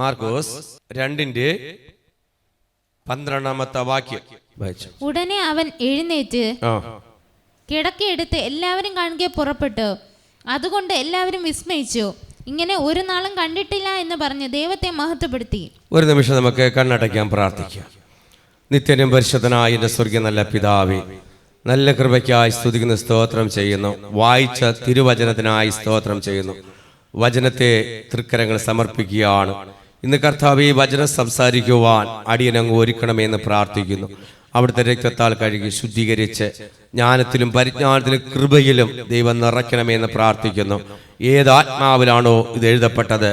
മാർക്കോസ് 2:12 വായിച്ചു. ഉടനെ അവൻ എഴുന്നേറ്റ് കിടക്കയെടുത്ത് എല്ലാവരും കാണുക പുറപ്പെട്ടു. അതുകൊണ്ട് എല്ലാവരും വിസ്മയിച്ചു. ഇങ്ങനെ ഒരു നാളും കണ്ടിട്ടില്ല എന്ന് പറഞ്ഞ് ദൈവത്തെ മഹത്വപ്പെടുത്തി. ഒരു നിമിഷം നമുക്ക് കണ്ണടയ്ക്കാൻ പ്രാർത്ഥിക്കാം. നിത്യനും പരിശുദ്ധനായ എൻ്റെ സ്വർഗ്ഗീയ നല്ല പിതാവേ, നല്ല കൃപയ്ക്കായി സ്തുതിക്കുന്ന സ്തോത്രം ചെയ്യുന്നു. വായിച്ച തിരുവചനത്തിനായി സ്തോത്രം ചെയ്യുന്നു. വചനത്തെ തൃക്കരങ്ങൾ സമർപ്പിക്കുകയാണ്. ഇന്ന് കർത്താവേ, വചനം സംസാരിക്കുവാൻ അടിയനങ്ങ് ഒരുക്കണമെന്ന് പ്രാർത്ഥിക്കുന്നു. അവിടുത്തെ രക്തത്താൽ കഴുകി ശുദ്ധീകരിച്ച് ജ്ഞാനത്തിലും പരിജ്ഞാനത്തിലും കൃപയിലും ദൈവം നിറയ്ക്കണമെന്ന് പ്രാർത്ഥിക്കുന്നു. ഏത് ആത്മാവിലാണോ ഇത് എഴുതപ്പെട്ടത്,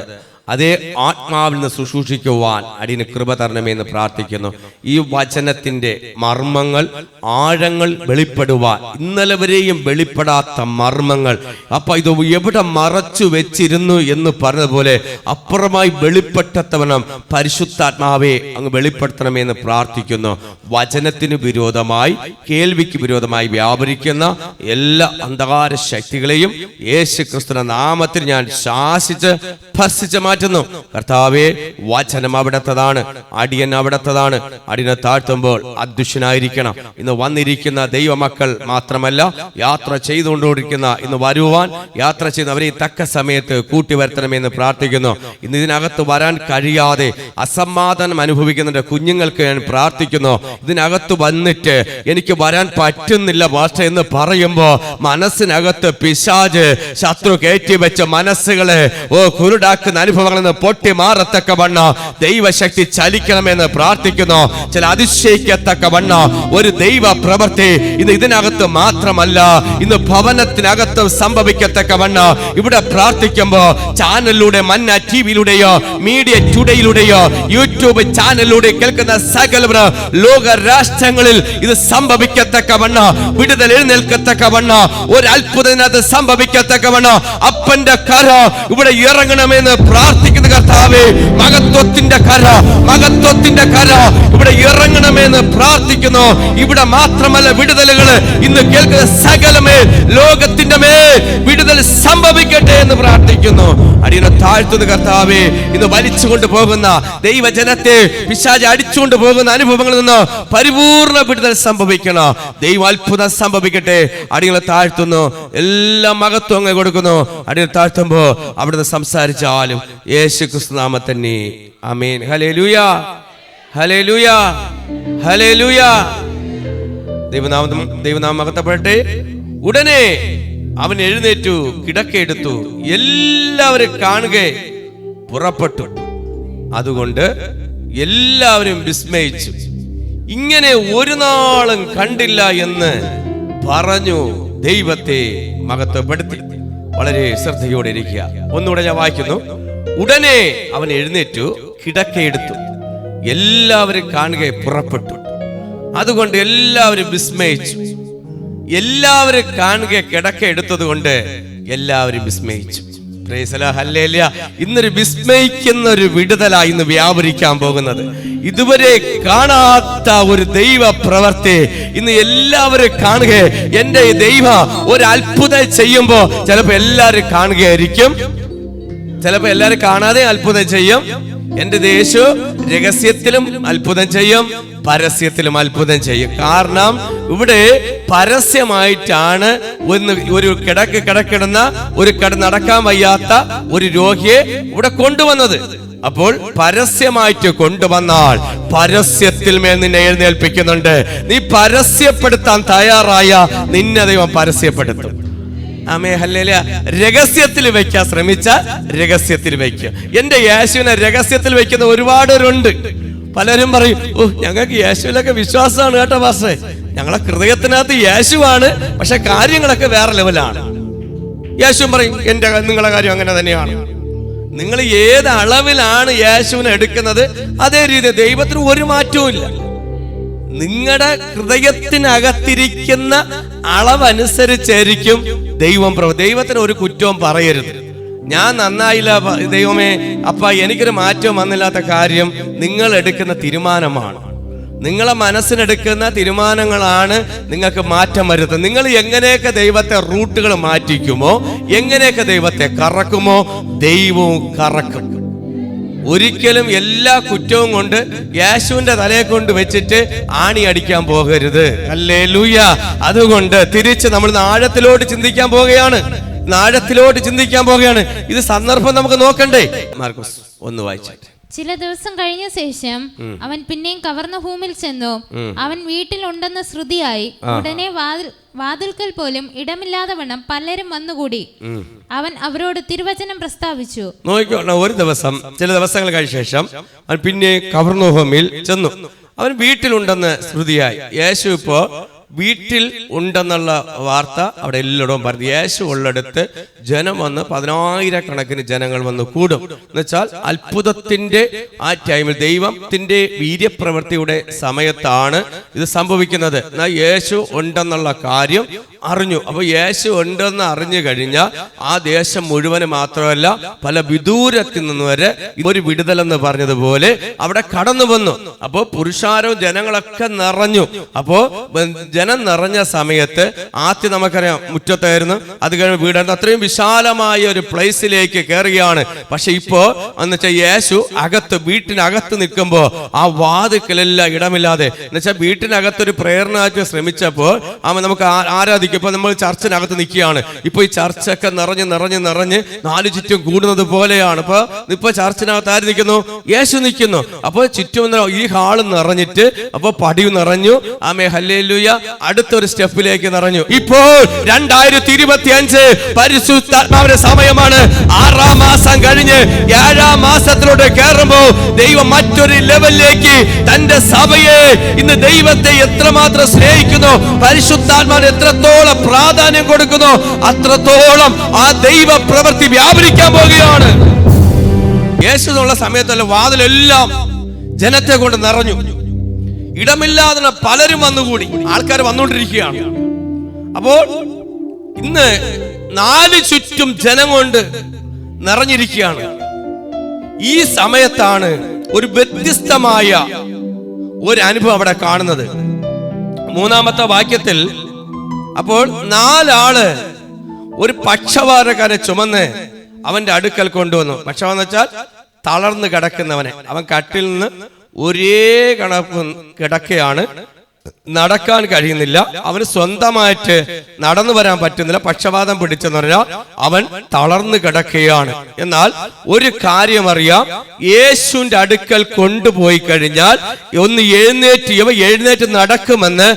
അതേ ആത്മാവിൽ നിന്ന് ശുശ്രൂഷിക്കുവാൻ അടിയന് കൃപ തരണമെന്ന് പ്രാർത്ഥിക്കുന്നു. ഈ വചനത്തിന്റെ മർമ്മങ്ങൾ, ആഴങ്ങൾ വെളിപ്പെടുവാൻ, ഇന്നലെ വരെയും വെളിപ്പെടാത്ത മർമ്മങ്ങൾ, അപ്പൊ ഇത് എവിടെ മറച്ചു വെച്ചിരുന്നു എന്ന് പറഞ്ഞതുപോലെ അപ്പുറമായി വെളിപ്പെട്ടവണ്ണം പരിശുദ്ധാത്മാവെ അങ്ങ് വെളിപ്പെടുത്തണമെന്ന് പ്രാർത്ഥിക്കുന്നു. വചനത്തിന് വിരോധമായി, കേൾവിക്ക് വിരോധമായി വ്യാപരിക്കുന്ന എല്ലാ അന്ധകാര ശക്തികളെയും യേശു ക്രിസ്തുവിന്റെ നാമത്തിൽ ഞാൻ ശാസിച്ച് ഭർഷിച്ച് മാറ്റുന്നു. കർത്താവേ, വചനം അവിടത്തതാണ്, അടിയൻ അവിടത്തതാണ്. അടിയനെ താഴ്ത്തുമ്പോൾ അദൃശ്യനായിരിക്കണം. ഇന്ന് വന്നിരിക്കുന്ന ദൈവമക്കൾ മാത്രമല്ല, യാത്ര ചെയ്തുകൊണ്ടിരിക്കുന്ന, ഇന്ന് വരുവാൻ യാത്ര ചെയ്യുന്നവരെ തക്ക സമയത്ത് കൂട്ടി വരുത്തണമെന്ന് പ്രാർത്ഥിക്കുന്നു. ഇന്ന് ഇതിനകത്ത് വരാൻ കഴിയാതെ അസമാധാനം അനുഭവിക്കുന്ന കുഞ്ഞുങ്ങൾക്ക് ഞാൻ പ്രാർത്ഥിക്കുന്നു. ഇതിനകത്ത് വന്നിട്ട് എനിക്ക് വരാൻ പറ്റുന്നില്ല ഭാഷ എന്ന് പറയുമ്പോ മനസ്സിനകത്ത് പിശാച്, ശത്രു കയറ്റി വെച്ച മനസ്സുകളെ കുരുടാക്കുന്ന അനുഭവങ്ങളിൽ നിന്ന് പൊട്ടി മാറത്തക്ക വണ്ണ ദൈവശക്തി ചലിക്കണമെന്ന് പ്രാർത്ഥിക്കുന്നു. ചില അതിശയിക്കത്തക്ക വണ്ണ ഒരു ദൈവ പ്രവൃത്തി ഇന്ന് ഇതിനകത്ത് മാത്രമല്ല, ഇന്ന് ഭവനത്തിനകത്ത് സംഭവിക്കത്തക്ക വണ്ണ ഇവിടെ പ്രാർത്ഥിക്കുമ്പോ ചാനലിലൂടെ, മന്ന ടിവിയിലൂടെയോ മീഡിയ ടുഡേയിലൂടെയോ യൂട്യൂബ് ചാനലിലൂടെ കേൾക്കുന്ന സകല ലോക രാഷ്ട്രങ്ങളിൽ ഇത് സംഭവിക്കത്തക്ക വണ്ണ, വിടുതൽ എഴുന്നേൽക്കത്തക്ക വണ്ണ, ഒരു അത്ഭുതത്തിനകത്ത് സംഭവിക്കത്തക്ക വണ്ണ അപ്പന്റെ കര ഇവിടെ ഇറങ്ങണമെന്ന് പ്രാർത്ഥിക്കുന്ന കർത്താവേ, മഹത്വത്തിന്റെ കര, മഹത്വത്തിന്റെ കര ഇവിടെ ഇറങ്ങണമെന്ന് പ്രാർത്ഥിക്കുന്നു. ഇവിടെ മാത്രമല്ല, വിടുതലുകൾ ഇന്ന് കേൾക്കുന്ന സകലമേ ലോകത്തിന്റെ മേൽ വിടുതൽ സംഭവിക്കട്ടെ എന്ന് പ്രാർത്ഥിക്കുന്നു. അടിയനെ താഴ്ത്തുന്ന കർത്താവേ, ഇന്ന് വലിച്ചുകൊണ്ട് പോകുന്ന ദൈവജനത്തെ പിശാച് അടിച്ചുകൊണ്ട് പോകുന്ന അനുഭവങ്ങളിൽ നിന്ന് പരിപൂർണ വിടുതൽ സംഭവിക്കണം. ദൈവ അത്ഭുതം സംഭവിക്കട്ടെ. അടിയനെ താഴ്ത്തുന്നു, എല്ലാ മഹത്വം അങ്ങ് കൊടുക്കുന്നു. അടിയനെ താഴ്ത്തുമ്പോ അവിടുന്ന് സംസാരിച്ചാലും യേശു ക്രിസ്തു നാമത്തിൽ തന്നെ ആമേൻ. Hallelujah, hallelujah, hallelujah. ദൈവനാമം മഹത്വപ്പെടട്ടെ. ഉടനെ അവൻ എഴുന്നേറ്റു, കിടക്കയെടുത്തു, എല്ലാവരും കാണുക പുറപ്പെട്ടു. അതുകൊണ്ട് എല്ലാവരും വിസ്മയിച്ചു. ഇങ്ങനെ ഒരു നാളും കണ്ടില്ല എന്ന് പറഞ്ഞു ദൈവത്തെ മഹത്വപ്പെടുത്തി. വളരെ ശ്രദ്ധയോടെ ഇരിക്കുക. ഒന്നുകൂടെ ഞാൻ വായിക്കുന്നു. ഉടനെ അവൻ എഴുന്നേറ്റു, കിടക്കയെടുത്തു, എല്ലാവരും കാണുക പുറപ്പെട്ടു. അതുകൊണ്ട് എല്ലാവരും വിസ്മയിച്ചു. എല്ലാവരും കാണുക കിടക്ക എടുത്തത് കൊണ്ട് എല്ലാവരും വിസ്മയിച്ചു. Praise the lord, hallelujah. ഇന്നൊരു വിസ്മയിക്കുന്ന ഒരു വിടുതലായി ഇന്ന് വ്യാപരിക്കാൻ പോകുന്നത്. ഇതുവരെ കാണാത്ത ഒരു ദൈവ പ്രവൃത്തി ഇന്ന് എല്ലാവരും കാണുക. എന്റെ ദൈവ ഒരു അത്ഭുതം ചെയ്യുമ്പോ ചിലപ്പോ എല്ലാവരും കാണുകയായിരിക്കും, ചിലപ്പോ എല്ലാവരും കാണാതെ അത്ഭുതം ചെയ്യും. എന്റെ ദേശു രഹസ്യത്തിലും അത്ഭുതം ചെയ്യും, പരസ്യത്തിലും അത്ഭുതം ചെയ്യും. കാരണം ഇവിടെ പരസ്യമായിട്ടാണ് ഒരു കിടക്കിടുന്ന ഒരു നടക്കാൻ വയ്യാത്ത ഒരു രോഗിയെ ഇവിടെ കൊണ്ടുവന്നത്. അപ്പോൾ പരസ്യമായിട്ട് കൊണ്ടുവന്നാൽ പരസ്യത്തിൽ മേൽ നിന്നെ എഴുന്നേൽപ്പിക്കുന്നുണ്ട്. നീ പരസ്യപ്പെടുത്താൻ തയ്യാറായ നിന്നെ ദൈവം പരസ്യപ്പെടുത്തും. ആമേൻ, ഹല്ലേലൂയ. രഹസ്യത്തിൽ വെക്കാൻ ശ്രമിച്ച രഹസ്യത്തിൽ വെക്കുക. എന്റെ യേശുവിനെ രഹസ്യത്തിൽ വെക്കുന്ന ഒരുപാടുണ്ട്. പലരും പറയും, ഞങ്ങൾക്ക് യേശുവിലൊക്കെ വിശ്വാസമാണ് കേട്ടോ പാസ്റ്ററെ, ഞങ്ങളെ ഹൃദയത്തിനകത്ത് യേശുവാണ്, പക്ഷെ കാര്യങ്ങളൊക്കെ വേറെ ലെവലാണ്. യേശു പറയും, നിങ്ങളെ കാര്യം അങ്ങനെ തന്നെയാണ്. നിങ്ങൾ ഏത് അളവിലാണ് യേശുവിനെ എടുക്കുന്നത്, അതേ രീതി ദൈവത്തിന് ഒരു മാറ്റവും ഇല്ല. നിങ്ങളുടെ ഹൃദയത്തിനകത്തിരിക്കുന്ന അളവനുസരിച്ചായിരിക്കും ദൈവം ദൈവത്തിന് ഒരു കുറ്റവും പറയരുത്. ഞാൻ നന്നായില്ല ദൈവമേ, അപ്പ എനിക്കൊരു മാറ്റവും വന്നില്ലാത്ത കാര്യം നിങ്ങൾ എടുക്കുന്ന തീരുമാനമാണ്. നിങ്ങളെ മനസ്സിനെടുക്കുന്ന തീരുമാനങ്ങളാണ് നിങ്ങൾക്ക് മാറ്റം വരുത്തുന്നത്. നിങ്ങൾ എങ്ങനെയൊക്കെ ദൈവത്തെ റൂട്ടുകൾ മാറ്റിക്കുമോ, എങ്ങനെയൊക്കെ ദൈവത്തെ കറക്കുമോ, ദൈവവും കറക്കും. ഒരിക്കലും എല്ലാ കുറ്റവും കൊണ്ട് യേശുവിന്റെ തലയെ കൊണ്ട് വെച്ചിട്ട് ആണി അടിക്കാൻ പോകരുത്. ഹല്ലേലൂയ. അതുകൊണ്ട് തിരിച്ച് നമ്മൾ ആഴത്തിലോട്ട് ചിന്തിക്കാൻ പോവുകയാണ്. ഇത് സന്ദർഭം നമുക്ക് നോക്കണ്ടേ? മാർക്കോസ് 1 വായിച്ചാട്ടെ. ചില ദിവസം കഴിഞ്ഞ ശേഷം അവൻ പിന്നെയും കവർന്നഹൂമിൽ ചെന്നു. അവൻ വീട്ടിലുണ്ടെന്ന് ശ്രുതിയായി. ഉടനെ വാതിൽക്കൽ പോലും ഇടമില്ലാതെ വണ്ണം പലരും വന്നുകൂടി. അവൻ അവരോട് തിരുവചനം പ്രസ്താവിച്ചു. നോക്കിക്കോ, ചില ദിവസങ്ങൾ കഴിഞ്ഞ ശേഷം അവൻ പിന്നെ കവർന്നഹൂമിൽ ചെന്നു. അവൻ വീട്ടിലുണ്ടെന്ന് ശ്രുതിയായി. യേശു ഇപ്പോ വീട്ടിൽ ഉണ്ടെന്നുള്ള വാർത്ത അവിടെ എല്ലായിടവും പറഞ്ഞു. യേശു ഉള്ളിടത്ത് ജനം വന്ന് 10,000-കണക്കിന് ജനങ്ങൾ വന്ന് കൂടും. എന്നുവെച്ചാൽ അത്ഭുതത്തിന്റെ ആ ടൈമിൽ, ദൈവത്തിന്റെ വീര്യപ്രവൃത്തിയുടെ സമയത്താണ് ഇത് സംഭവിക്കുന്നത്. എന്നാൽ യേശു ഉണ്ടെന്നുള്ള കാര്യം അറിഞ്ഞു. അപ്പൊ യേശു ഉണ്ടെന്ന് അറിഞ്ഞു കഴിഞ്ഞാൽ ആ ദേശം മുഴുവന് മാത്രമല്ല, പല വിദൂരത്തിൽ നിന്ന് വരെ ഒരു വിടുതലെന്ന് പറഞ്ഞതുപോലെ അവിടെ കടന്നു വന്നു. അപ്പോ പുരുഷാരവും ജനങ്ങളൊക്കെ നിറഞ്ഞു. അപ്പോ ജനം നിറഞ്ഞ സമയത്ത് ആദ്യം നമുക്കറിയാം മുറ്റത്തായിരുന്നു, അത് കഴിഞ്ഞ് വീടായിരുന്നു. അത്രയും വിശാലമായ ഒരു പ്ലേസിലേക്ക് കയറുകയാണ്. പക്ഷെ ഇപ്പോ എന്നുവെച്ചാൽ യേശു വീട്ടിനകത്ത് നിൽക്കുമ്പോ ആ വാതിക്കലെല്ലാം ഇടമില്ലാതെ, എന്നുവെച്ചാൽ വീട്ടിനകത്തൊരു പ്രേരണയായിട്ട് ശ്രമിച്ചപ്പോൾ നമുക്ക് ആരാധിക്കും. ഇപ്പൊ നമ്മൾ ചർച്ചിനകത്ത് നിൽക്കുകയാണ്. ഇപ്പൊ ഈ ചർച്ചൊക്കെ നിറഞ്ഞ് 4 ചുറ്റും കൂടുന്നത് പോലെയാണ്. ഇപ്പൊ ചർച്ചിനകത്ത് ആര് നിൽക്കുന്നു? യേശു നിൽക്കുന്നു. അപ്പൊ ചുറ്റും ഈ ഹാള് നിറഞ്ഞിട്ട്, അപ്പൊ പടിയും നിറഞ്ഞു. ആമേ ഹല്ലേലൂയ. അടുത്തൊരു സ്റ്റെപ്പിലേക്ക് നിറഞ്ഞു. ഇപ്പോൾ 2025 പരിശുദ്ധാത്മാവിന്റെ സമയമാണ്. 6-ാം മാസം കഴിഞ്ഞ് 7-ാം മാസത്തിലൂടെ കയറുമ്പോൾ ദൈവം മറ്റൊരു ലെവലിലേക്ക് തന്റെ സഭയെ, ഇന്ന് ദൈവത്തെ എത്രമാത്രം സ്നേഹിക്കുന്നു, പരിശുദ്ധാത്മാവിന് എത്രത്തോളം പ്രാധാന്യം കൊടുക്കുന്നു, അത്രത്തോളം ആ ദൈവ പ്രവൃത്തി വ്യാപരിക്കാൻ പോവുകയാണ്. യേശു എന്നുള്ള സമയത്തല്ല വാതിലെല്ലാം ജനത്തെ കൊണ്ട് നിറഞ്ഞു. ഇടമില്ലാതെ പലരും വന്നുകൂടി, ആൾക്കാർ വന്നുകൊണ്ടിരിക്കുകയാണ്. അപ്പോൾ ഇന്ന് 4 ചുറ്റും ജനം കൊണ്ട് നിറഞ്ഞിരിക്കുകയാണ്. ഈ സമയത്താണ് ഒരു വ്യത്യസ്തമായ ഒരു അനുഭവം അവിടെ കാണുന്നത്. 3-ാമത്തെ വാക്യത്തിൽ, അപ്പോൾ 4 ആള് ഒരു പക്ഷവാതക്കാരെ ചുമന്ന് അവന്റെ അടുക്കൽ കൊണ്ടുവന്നു. പക്ഷവാന്ന് വെച്ചാൽ തളർന്ന് കിടക്കുന്നവനെ. അവൻ കട്ടിൽ നിന്ന് ഒരേ കിടക്കയാണ്, നടക്കാൻ കഴിയുന്നില്ല, അവന് സ്വന്തമായിട്ട് നടന്നു വരാൻ പറ്റുന്നില്ല, പക്ഷപാതം പിടിച്ചെന്ന് പറഞ്ഞാൽ അവൻ തളർന്നു കിടക്കുകയാണ്. എന്നാൽ ഒരു കാര്യം അറിയാം, യേശുവിന്റെ അടുക്കൽ കൊണ്ടുപോയി കഴിഞ്ഞാൽ ഒന്ന് എഴുന്നേറ്റ് നടക്കുമെന്ന്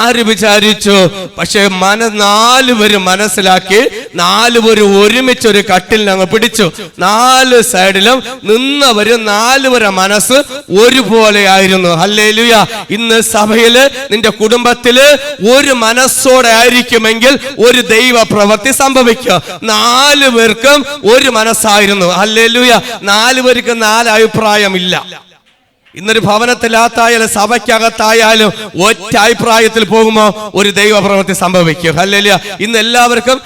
ആര് വിചാരിച്ചു? പക്ഷെ 4 പേരും മനസ്സിലാക്കി. 4 പേരും ഒരുമിച്ച് ഒരു കട്ടിൽ ഞങ്ങൾ പിടിച്ചു. 4 സൈഡിലും നിന്നവരും 4 പേരുടെ മനസ്സ് ഒരുപോലെ ആയിരുന്നു. ഹല്ലേലൂയ. ഇന്ന് സഭയില്, നിന്റെ കുടുംബത്തില് ഒരു മനസ്സോടെ ആയിരിക്കുമെങ്കിൽ ഒരു ദൈവ പ്രവൃത്തി സംഭവിക്കുക. 4 പേർക്കും ഒരു മനസ്സായിരുന്നു. ഹല്ലേലൂയ. 4 പേർക്ക് 4 അഭിപ്രായമില്ല. ഇന്നൊരു ഭവനത്തിലാത്തായാലും സഭയ്ക്കകത്തായാലും ഒറ്റ അഭിപ്രായത്തിൽ പോകുമ്പോ ഒരു ദൈവ പ്രവൃത്തി സംഭവിക്കും. ഹല്ലേലൂയ. ഇന്ന് എല്ലാവർക്കും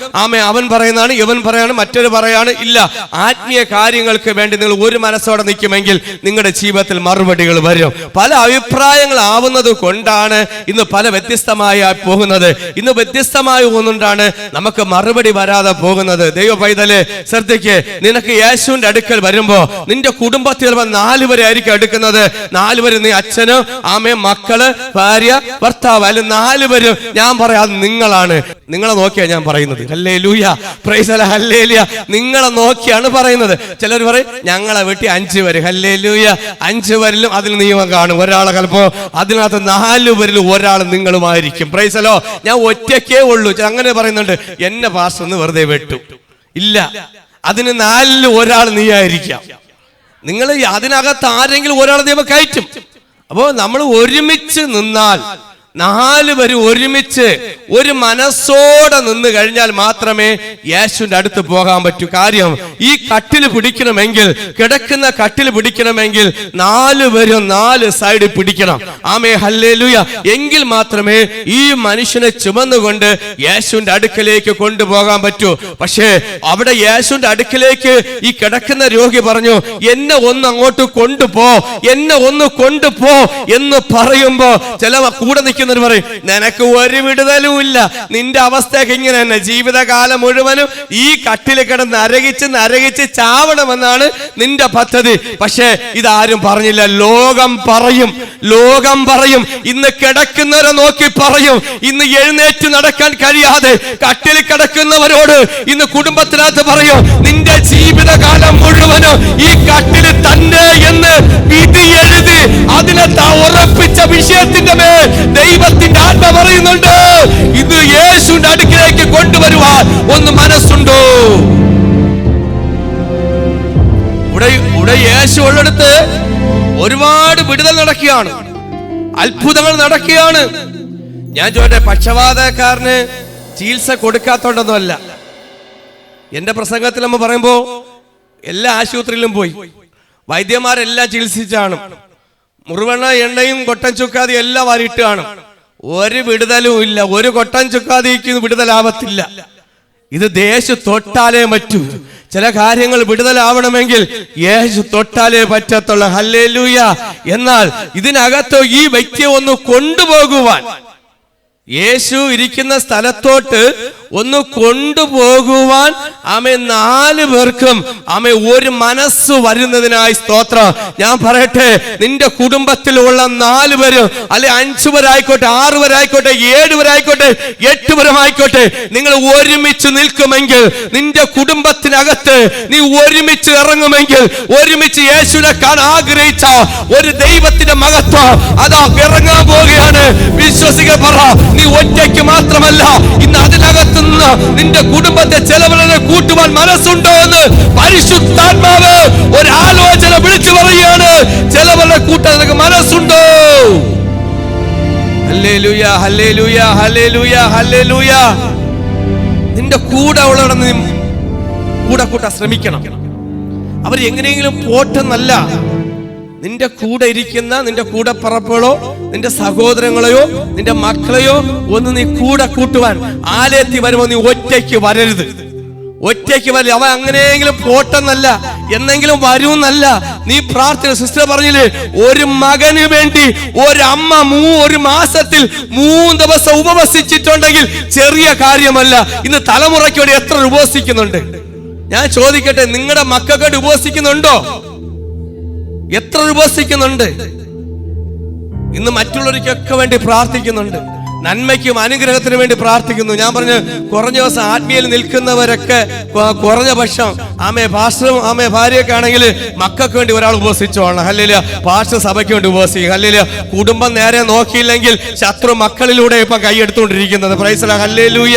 അവൻ പറയുന്നതാണ്, ഇവൻ പറയാണ്, മറ്റൊരു പറയാണ്. ഇല്ല, ആത്മീയ കാര്യങ്ങൾക്ക് വേണ്ടി നിങ്ങൾ ഒരു മനസ്സോടെ നിൽക്കുമെങ്കിൽ നിങ്ങളുടെ ജീവിതത്തിൽ മറുപടികൾ വരും. പല അഭിപ്രായങ്ങൾ ആവുന്നത് കൊണ്ടാണ് ഇന്ന് പല വ്യത്യസ്തമായി പോകുന്നത്. ഇന്ന് വ്യത്യസ്തമായി പോകുന്നുകൊണ്ടാണ് നമുക്ക് മറുപടി വരാതെ പോകുന്നത്. ദൈവ പൈതലെ ശ്രദ്ധിക്ക്, നിനക്ക് യേശുവിന്റെ അടുക്കൽ വരുമ്പോ നിന്റെ കുടുംബത്തിൽ 4 പേരെ ആയിരിക്കും എടുക്കുന്നത്. 4 പേര്, നീ അച്ഛനും അമ്മയും മക്കള് ഭാര്യ ഭർത്താവ്, അല്ല 4 പേരും ഞാൻ പറയാം നിങ്ങളാണ്. നിങ്ങളെ നോക്കിയാ ഞാൻ പറയുന്നത്. Hallelujah, price the lord, hallelujah. നിങ്ങളെ നോക്കിയാണ് പറയുന്നത്. ചിലർ പറയും ഞങ്ങളെ വീട്ടിൽ 5 പേര്. ഹല്ലേലൂയ. 5 പേരിലും അതിൽ നിയമം കാണും. ഒരാളെ ചിലപ്പോ അതിനകത്ത് 4 പേരിൽ ഒരാൾ നിങ്ങളുമായിരിക്കും. Price the Lord. ഞാൻ ഒറ്റയ്ക്കേ ഉള്ളൂ, അങ്ങനെ പറയുന്നുണ്ട്. എന്നെ പാസ്റ്റർ ഒന്ന് വെറുതെ വെട്ടു. ഇല്ല, അതിന് 4-ൽ ഒരാൾ നീ ആയിരിക്കാം. നിങ്ങൾ അതിനകത്ത് ആരെങ്കിലും ഒരാൾ ദൈവം കയറ്റും. അപ്പോ നമ്മൾ ഒരുമിച്ച് നിന്നാൽ, 4 പേര് ഒരുമിച്ച് ഒരു മനസ്സോടെ നിന്ന് കഴിഞ്ഞാൽ മാത്രമേ യേശുവിന്റെ അടുത്ത് പോകാൻ പറ്റൂ. കാര്യം, ഈ കട്ടില് പിടിക്കണമെങ്കിൽ, കിടക്കുന്ന കട്ടില് പിടിക്കണമെങ്കിൽ 4 പേരും 4 സൈഡ് പിടിക്കണം. ആമേ ഹല്ലേലൂയ. എങ്കിൽ മാത്രമേ ഈ മനുഷ്യനെ ചുമന്നുകൊണ്ട് യേശുവിന്റെ അടുക്കലേക്ക് കൊണ്ടുപോകാൻ പറ്റൂ. പക്ഷേ അവിടെ യേശുവിന്റെ അടുക്കലേക്ക് ഈ കിടക്കുന്ന രോഗി പറഞ്ഞു, എന്നെ ഒന്ന് അങ്ങോട്ട് കൊണ്ടുപോ, എന്നെ ഒന്ന് കൊണ്ടുപോ എന്ന് പറയുമ്പോ ചില കൂടെ നിൽക്കുന്ന ഇരിക്കുന്നവർ പറയും, നിനക്ക് ഒരു വിടുതലും ഇല്ല, നിന്റെ അവസ്ഥയൊക്കെ ഇങ്ങനെ തന്നെ, ജീവിതകാലം മുഴുവനും ഈ കട്ടിൽ കിടന്ന് നരകിച്ച് ചാവണമെന്നാണ് നിന്റെ പദ്ധതി. പക്ഷേ ഇതാരും പറഞ്ഞില്ല. ലോകം പറയും. ഇന്ന് കിടക്കുന്നവരെ നോക്കി പറയും. ഇന്ന് എഴുന്നേറ്റ് നടക്കാൻ കഴിയാതെ കട്ടിൽ കിടക്കുന്നവരോട് ഇന്ന് കുടുംബത്തിനകത്ത് പറയും, നിന്റെ ജീവിതകാലം മുഴുവനും ഈ കട്ടിൽ തന്നെ എന്ന് വിധി എഴുതി അതിനെ ഉറപ്പിച്ച വിഷയത്തിന്റെ മേൽ ദൈവത്തിന്റെ ആത്മ പറയുന്നുണ്ട്, ഇത് യേശുവിന്റെ അടുക്കിലേക്ക് കൊണ്ടുവരുവാൻ ഒന്ന് മനസ്സുണ്ടോ? ഇവിടെ യേശു ഉള്ളിടത്ത് ഒരുപാട് വിടുതൽ നടക്കുകയാണ്, അത്ഭുതങ്ങൾ നടക്കുകയാണ്. ഞാൻ ചോദിട്ടെ, പക്ഷപാതക്കാരന് ചികിത്സ കൊടുക്കാത്തോണ്ടൊന്നുമല്ല. എന്റെ പ്രസംഗത്തിൽ നമ്മൾ പറയുമ്പോ എല്ലാ ആശുപത്രിയിലും പോയി, വൈദ്യന്മാരെല്ലാം ചികിത്സിച്ചാണ്, മുറിവെണ്ണ എണ്ണയും കൊട്ടൻ ചുക്കാതി എല്ലാം വാരിയിട്ട് കാണും, ഒരു വിടുതലും ഇല്ല. ഒരു കൊട്ടൻ ചുക്കാതിക്ക് വിടുതലാവത്തില്ല. ഇത് യേശു തൊട്ടാലേ പറ്റൂ. ചില കാര്യങ്ങൾ വിടുതലാവണമെങ്കിൽ യേശു തൊട്ടാലേ പറ്റത്തുള്ളൂ. ഹല്ലേലൂയ. എന്നാൽ ഇതിനകത്ത് ഈ വ്യക്തിയെ ഒന്ന് കൊണ്ടുപോകുവാൻ, യേശു ഇരിക്കുന്ന സ്ഥലത്തോട്ട് ഒന്ന് കൊണ്ടുപോകുവാൻ ആമേ 4 പേർക്കും ആമേ ഒരു മനസ്സ് വരുന്നതിനായി സ്തോത്രം. ഞാൻ പറയട്ടെ, നിന്റെ കുടുംബത്തിലുള്ള 4 പേരും, അല്ലെ 5 പേരായിക്കോട്ടെ, 6 പേരായിക്കോട്ടെ, 7 പേരായിക്കോട്ടെ, 8 പേരുമായിക്കോട്ടെ, നിങ്ങൾ ഒരുമിച്ച് നിൽക്കുമെങ്കിൽ, നിന്റെ കുടുംബത്തിനകത്ത് നീ ഒരുമിച്ച് ഇറങ്ങുമെങ്കിൽ, ഒരുമിച്ച് യേശുവിനെ കാണാൻ ആഗ്രഹിച്ച ഒരു ദൈവത്തിന്റെ മഹത്വം അതാ ഇറങ്ങാൻ പോവുകയാണ്. വിശ്വസിക്കാൻ പറ, നീ ഒറ്റയ്ക്ക് മാത്രമല്ല, ഇന്ന് അതിനകത്ത് നിന്റെ കുടുംബത്തെ ചിലവരെ കൂട്ടുവാൻ മനസ്സുണ്ടോ എന്ന് പരിശുദ്ധാത്മാവ് ഒരു ആലോചന വിളിച്ചു പറയുകയാണ്. ചിലവരെ കൂട്ടാൻ നിനക്ക് മനസ്സുണ്ടോ? Hallelujah, hallelujah, hallelujah, hallelujah. നിന്റെ കൂടെ ഉള്ളവരെ നീ കൂടെ കൂട്ടാൻ ശ്രമിക്കണം. അവർ എങ്ങനെയെങ്കിലും പോട്ടെന്നല്ല, നിന്റെ കൂടെ ഇരിക്കുന്ന നിന്റെ കൂടെ പറപ്പുകളോ നിന്റെ സഹോദരങ്ങളെയോ നിന്റെ മക്കളെയോ ഒന്ന് നീ കൂടെ കൂട്ടുവാൻ ആലയത്തിൽ വരുമ്പോൾ നീ ഒറ്റയ്ക്ക് വരരുത്. ഒറ്റയ്ക്ക് വരില്ല. അവൻ അങ്ങനെയെങ്കിലും പോട്ടെന്നല്ല, എന്നെങ്കിലും വരുമെന്നല്ല നീ പ്രാർത്ഥന. സിസ്റ്റർ പറഞ്ഞില്ലേ, ഒരു മകന് വേണ്ടി ഒരമ്മ ഒരു മാസത്തിൽ 3 ദിവസം ഉപവസിച്ചിട്ടുണ്ടെങ്കിൽ ചെറിയ കാര്യമല്ല. ഇന്ന് തലമുറയ്ക്ക് വേണ്ടി എത്ര ഉപവസിക്കുന്നുണ്ട്? ഞാൻ ചോദിക്കട്ടെ, നിങ്ങളുടെ മക്കൾക്ക് ഉപവസിക്കുന്നുണ്ടോ? എത്ര ഉപവസിക്കുന്നുണ്ട്? ഇന്ന് മറ്റുള്ളവർക്കൊക്കെ വേണ്ടി പ്രാർത്ഥിക്കുന്നുണ്ട്, നന്മയ്ക്കും അനുഗ്രഹത്തിനും വേണ്ടി പ്രാർത്ഥിക്കുന്നു. ഞാൻ പറഞ്ഞു, കുറഞ്ഞ ദിവസം ആത്മീയയിൽ നിൽക്കുന്നവരൊക്കെ കുറഞ്ഞ പക്ഷം പാസ്റ്ററും ഭാര്യയൊക്കെ ആണെങ്കിൽ മക്കൾക്ക് വേണ്ടി ഒരാൾ ഉപവസിച്ചോളണം. ഹല്ലേലൂയ. പാസ്റ്റർ സഭയ്ക്ക് വേണ്ടി ഉപവസിക്കും. ഹല്ലേലൂയ. കുടുംബം നേരെ നോക്കിയില്ലെങ്കിൽ ശത്രു മക്കളിലൂടെ ഇപ്പൊ കൈയെടുത്തുകൊണ്ടിരിക്കുന്നത്. Praise the lord. ഹല്ലേലൂയ.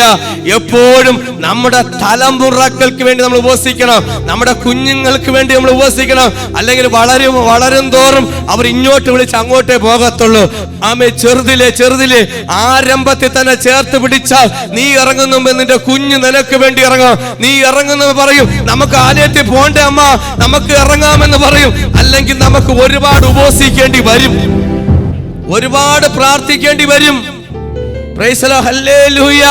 എപ്പോഴും നമ്മുടെ തലമുറകൾക്ക് വേണ്ടി നമ്മൾ ഉപവസിക്കണം, നമ്മുടെ കുഞ്ഞുങ്ങൾക്ക് വേണ്ടി നമ്മൾ ഉപവസിക്കണം. അല്ലെങ്കിൽ വളരും തോറും അവർ ഇങ്ങോട്ട് വിളിച്ച് അങ്ങോട്ടേ പോകത്തുള്ളൂ. ചെറുതിലെ ആരംഭത്തിൽ തന്നെ ചേർത്ത് പിടിച്ചാൽ നീ ഇറങ്ങുന്നു, നിന്റെ കുഞ്ഞ് നിനക്ക് വേണ്ടി ഇറങ്ങാം. നീ ഇറങ്ങുന്നു പറയും, നമുക്ക് ആലയത്തിൽ പോണ്ടേ അമ്മ, നമുക്ക് ഇറങ്ങാമെന്ന് പറയും. അല്ലെങ്കിൽ നമുക്ക് ഒരുപാട് ഉപവസിക്കേണ്ടി വരും, ഒരുപാട് പ്രാർത്ഥിക്കേണ്ടി വരും. Praise the lord. ഹല്ലേലൂയ.